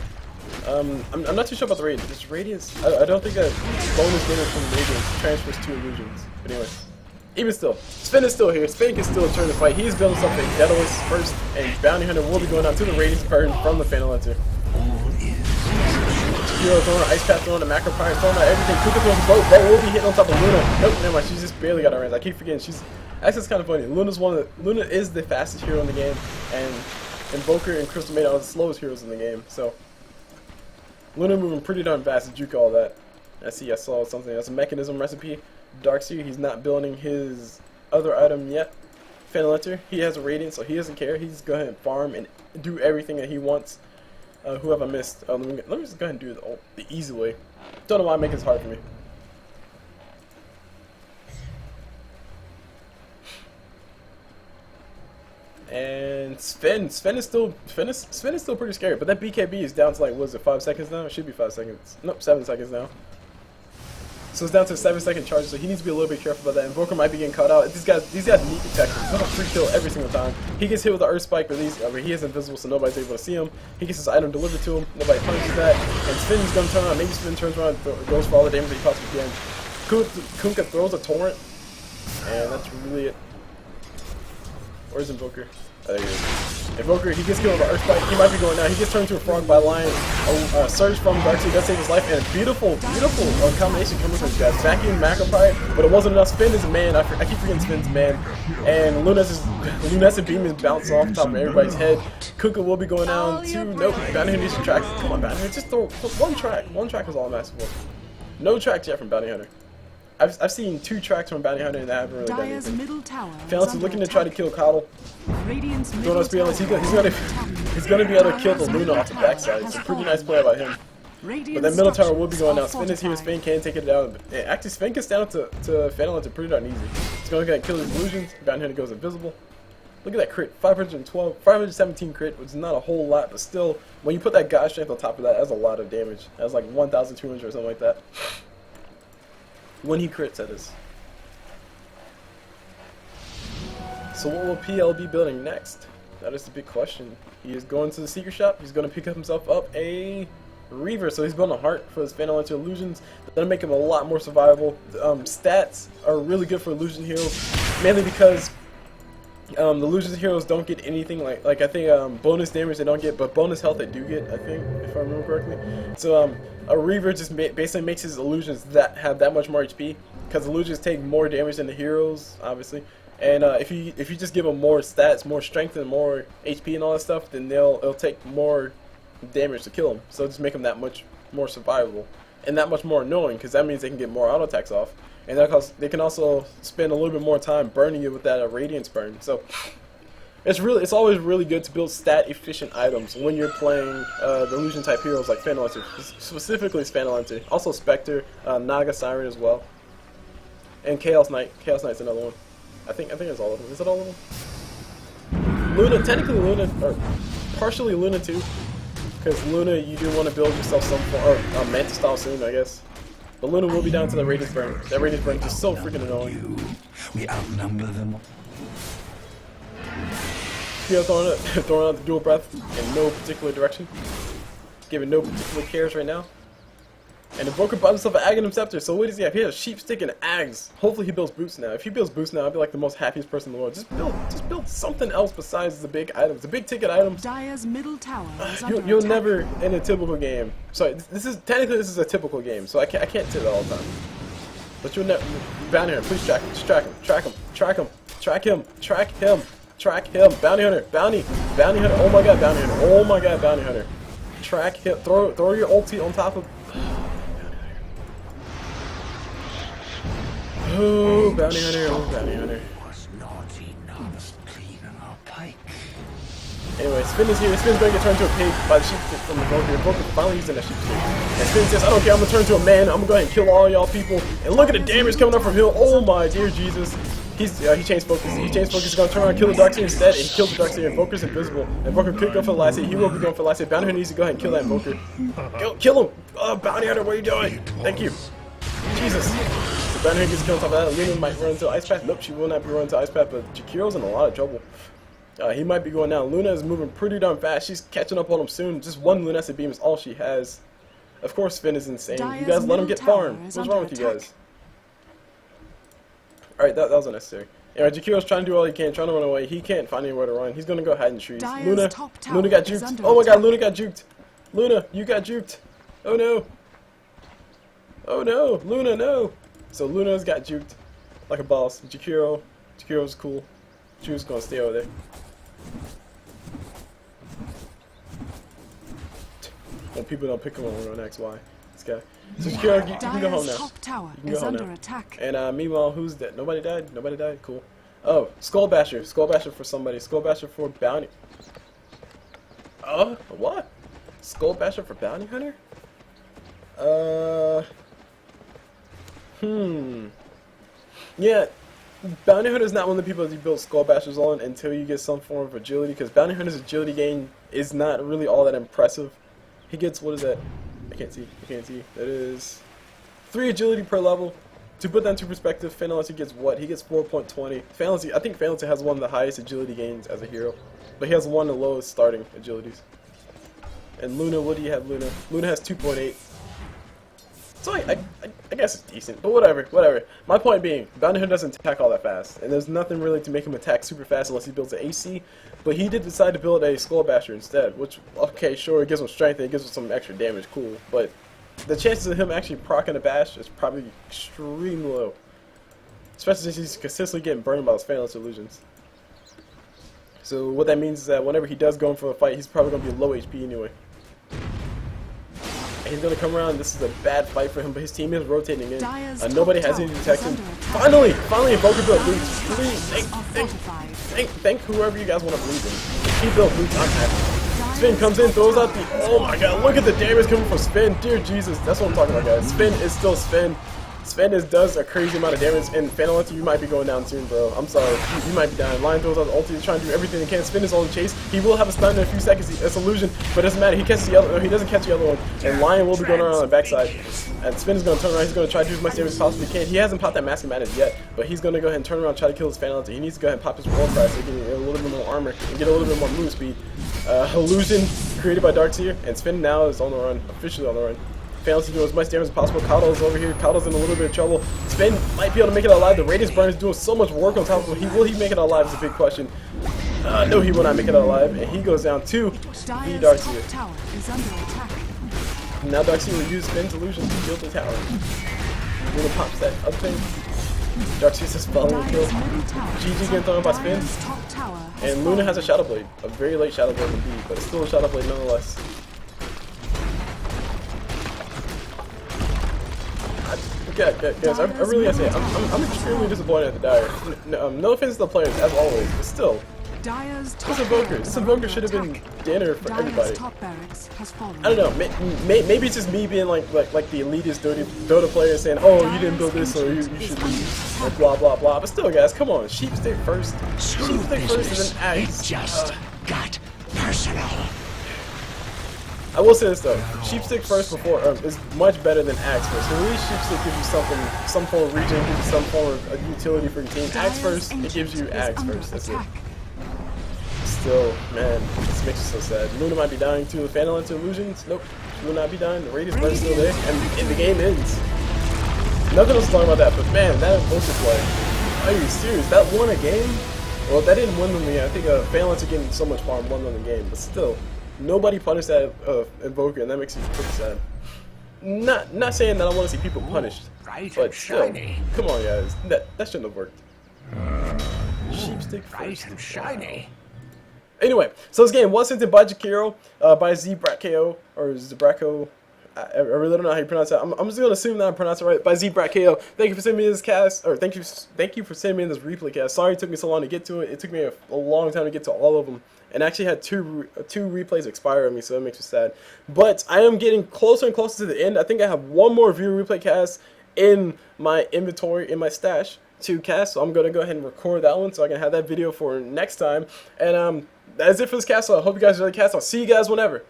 I'm not too sure about the Radiance. This Radiance, I don't think that bonus damage from Radiance transfers to Illusions. But anyway, even still, Sven is still here. Sven can still turn the fight. He's building something. Daedalus first, and Bounty Hunter will be going down to the Radiance burn from the Phalanx. Jakiro throwing an Ice Path, throwing a Macro Pyre, throwing out everything. Kunkka throws a boat. Boat will be hitting on top of Luna. Nope, never mind. She's just barely got her range. I keep forgetting. Actually, it's kind of funny. Luna is the fastest hero in the game, and Invoker and Crystal Maiden are the slowest heroes in the game. So Luna moving pretty darn fast to juke all that. I saw something. That's a mechanism recipe. Darkseer, he's not building his other item yet. Phalanx, he has a Radiant, so he doesn't care. He's going to go ahead and farm and do everything that he wants. Who have I missed? Let me just go ahead and do the easy way. Don't know why I make this hard for me. And Sven is still pretty scary, but that BKB is down to like, what is it, 5 seconds now? It should be 5 seconds. Nope, 7 seconds now. So it's down to a 7-second charge, so he needs to be a little bit careful about that. Invoker might be getting caught out. These guys need protection. He's gonna free kill every single time. He gets hit with the Earth Spike, but he is invisible, so nobody's able to see him. He gets his item delivered to him. Nobody punishes that. And Sven's gonna turn around. Maybe Sven turns around and goes for all the damage that he possibly can. Kunkka throws a Torrent, and that's really it. Where's Invoker? Oh, there he is. Invoker, he gets killed by Earthbite. He might be going now. He gets turned into a frog by Lion. Surge from Darkseid does save his life, and a beautiful combination coming from these guys. Vacuum, Macropie, but it wasn't enough. Sven is a man. I keep forgetting Sven's man. And Lunescent Beam is bouncing off the top of everybody's head. Kunkka will be going down to nope. Bounty Hunter needs some tracks. Come on, Bounty Hunter, just throw one track. One track is all I'm asking for. No tracks yet from Bounty Hunter. I've seen 2 tracks from Bounty Hunter and that haven't really done Dire's anything. middle tower Phalanx is looking to try to kill Coddle. Radiant's Don't middle us be honest, tower he's gonna be able to kill the Luna off the backside. It's a pretty nice play by him. But that middle tower will be going down. Sven is here. Sven can take it down. Actually, Sven can stand up to Phalanx pretty darn easy. He's gonna get kill his illusions. Bounty Hunter goes invisible. Look at that crit, 517 crit, which is not a whole lot, but still, when you put that God Strength on top of that, that's a lot of damage. That's like 1,200 or something like that. When he crits, that is. So what will PL be building next? That is the big question. He is going to the Secret Shop. He's going to pick himself up a Reaver. So he's building a heart for his Phantom Lantern illusions. That'll make him a lot more survivable. Stats are really good for illusion heroes, mainly because the illusion heroes don't get anything like I think bonus damage they don't get, but bonus health they do get, I think, if I remember correctly. So a Reaver just basically makes his illusions that have that much more HP, because illusions take more damage than the heroes, obviously. And if you just give them more stats, more strength, and more HP and all that stuff, then it'll take more damage to kill them. So just make them that much more survivable and that much more annoying, because that means they can get more auto attacks off, and they can also spend a little bit more time burning you with that Radiance burn. So it's always really good to build stat efficient items when you're playing the illusion type heroes like Phantom Lancer, specifically Phantom Lancer. Also Spectre, Naga Siren as well, and Chaos Knight. Chaos Knight's another one. I think it's all of them. Is it all of them? Luna, technically Luna, or partially Luna too, because Luna you do want to build yourself some form, or Mantis style soon, I guess. But Luna will be down to the Radiance burn. That Radiance burn is just so freaking annoying. We outnumber them. Yeah, throwing out the dual breath in no particular direction, giving no particular cares right now. And Invoker bought himself an Aghanim Scepter, so what does he have? He has a Sheep Stick and Ags. Hopefully he builds boots now. If he builds boots now, I'll be like the most happiest person in the world. Just build something else besides the big items. The big ticket items. Dire's middle tower is You'll never, in a typical game. Sorry, this is a typical game, so I can't say that all the time. But you'll never. Bounty Hunter, please track him. Just track him. Track him. Track him. Track him. Track him. Track him. Bounty Hunter. Bounty Hunter. Oh my God, Bounty Hunter. Oh my God, Bounty Hunter. Track him. Throw your ulti on top of. Oh, Bounty Hunter, oh, Bounty Hunter. Was not enough cleaning our pike. Anyway, Sven is here. Sven's going to get turned into a pig by the sheep stick from the Invoker. Invoker finally using that sheep stick. And Sven says, I don't care, I'm going to turn into a man. I'm going to go ahead and kill all y'all people. And look at the damage coming up from him. Oh my dear Jesus. He changed focus. He changed focus. He's going to turn around and kill the Darkseid instead. And he kills the Darkseid. Invoker's invisible. Invoker could go for the last hit. He will be going for the last hit. Bounty Hunter needs to go ahead and kill that Invoker. Kill him. Oh, Bounty Hunter, what are you doing? Thank you. Jesus. So Bounty Hunter gets killed on top of that. Luna might run into Ice Path. Nope, she will not be running into Ice Path, but Jakiro's in a lot of trouble. He might be going down. Luna is moving pretty darn fast. She's catching up on him soon. Just one Lunescent Beam is all she has. Of course, Sven is insane. You guys let him get farmed. What's wrong with you guys? Alright, that was unnecessary. Anyway, Jakiro's trying to do all he can, trying to run away. He can't find anywhere to run. He's going to go hide in trees. Luna got juked. Oh my God, Luna got juked. Luna, you got juked. Oh no. Oh no, Luna, no. So Luna's got juked like a boss. Jakiro's cool. Juke's gonna stay over there. When people don't pick him on XY. This guy. So Jakiro, you can go home now. You can go home now. And meanwhile, who's dead? Nobody died? Nobody died? Cool. Oh, Skull Basher. Skull Basher for somebody. Skull Basher for Bounty. Oh, what? Skull Basher for Bounty Hunter? Yeah, Bounty Hunter is not one of the people that you build Skull Bashers on until you get some form of agility, because Bounty Hunter's agility gain is not really all that impressive. He gets, what is that? I can't see. That is 3 agility per level. To put that into perspective, Phantom Lancer gets what? He gets 4.20. I think Phantom Lancer has one of the highest agility gains as a hero, but he has one of the lowest starting agilities. And Luna, what do you have, Luna? Luna has 2.8. So I guess it's decent, but whatever. My point being, Bounty Hunter doesn't attack all that fast, and there's nothing really to make him attack super fast unless he builds an AC. But he did decide to build a Skull Basher instead, which, okay, sure, it gives him strength and it gives him some extra damage, cool. But the chances of him actually proccing a bash is probably extremely low, especially since he's consistently getting burned by those Phalanx illusions. So what that means is that whenever he does go in for a fight, he's probably going to be low HP anyway. And he's going to come around. This is a bad fight for him, but his team is rotating in. Nobody has any protection. Finally, Invoker built boots. Please, thank whoever you guys want to believe in. He built boots. I'm happy. Sven comes in, throws out the. Oh my god! Look at the damage coming from Sven. Dear Jesus, that's what I'm talking about, guys. Sven is still Sven. Sven does a crazy amount of damage, and Phalanx, you might be going down soon, bro. I'm sorry, you might be dying. Lion throws out the ulti, he's trying to do everything he can. Sven is on the chase. He will have a stun in a few seconds. It's illusion, but it doesn't matter. He catches the other. No, he doesn't catch the other one. And Lion will be going around on the backside. And Sven is going to turn around. He's going to try to do as much damage as possibly can. He hasn't popped that Mask of Madness yet, but he's going to go ahead and turn around and try to kill his Phalanx. He needs to go ahead and pop his War Cry so he can get a little bit more armor and get a little bit more move speed. Illusion created by Dark Seer, and Sven now is on the run, officially on the run. Phalanx is doing as much damage as possible. Kado's over here. Kado's in a little bit of trouble. Sven might be able to make it alive. The Radiance Burn is doing so much work on top of him. Will he make it alive is a big question. No, he will not make it alive. And he goes down to the Dark Seer. Now Dark Seer will use Sven's illusion to kill the tower. Luna pops that other thing. Dark Seer says following the kill. GG getting thrown by Sven. And Luna has a Shadow Blade. A very late Shadow Blade indeed, but it's still a Shadow Blade nonetheless. Guys, I really gotta say, I'm extremely disappointed at the Dire. No offense to the players, as always, but still. This Invoker should have been dinner for everybody. I don't know, maybe it's just me being like the elitist Dota player saying, oh, you didn't build this, or you should be, or blah blah blah. But still, guys, come on, sheep stick first. Sheep stick first and then axe. Just got personal. I will say this though, Sheepstick first before is much better than Axe first. At least Sheepstick gives you something, some form of regen, gives you some form of utility for your team. Axe first, it gives you Axe first. That's it. Still, man, this makes me so sad. Luna might be dying too. Phalanx illusions, nope, she will not be dying. The Radiance Burn is still there, and the game ends. Nothing else to talk about that, but man, that Invoker play. Are you serious? That won a game? Well, that didn't win them the game. I think Phalanx are getting so much farm won them the game, but still. Nobody punished that Invoker, and that makes me pretty sad. Not saying that I want to see people punished, but still, come on, guys, that shouldn't have worked. Sheepstick first. And shiny. Anyway, so this game was sent by Jakiro, by Zbratko, or Zbrako. I really don't know how you pronounce that. I'm just gonna assume that I'm pronouncing it right. By Zbratko. Thank you for sending me this cast, or thank you for sending me this replay cast. Sorry it took me so long to get to it. It took me a long time to get to all of them. And I actually had two replays expire on me, so it makes me sad. But I am getting closer and closer to the end. I think I have one more viewer replay cast in my inventory, in my stash to cast. So I'm going to go ahead and record that one so I can have that video for next time. And that's it for this cast. So I hope you guys enjoyed the cast. I'll see you guys whenever.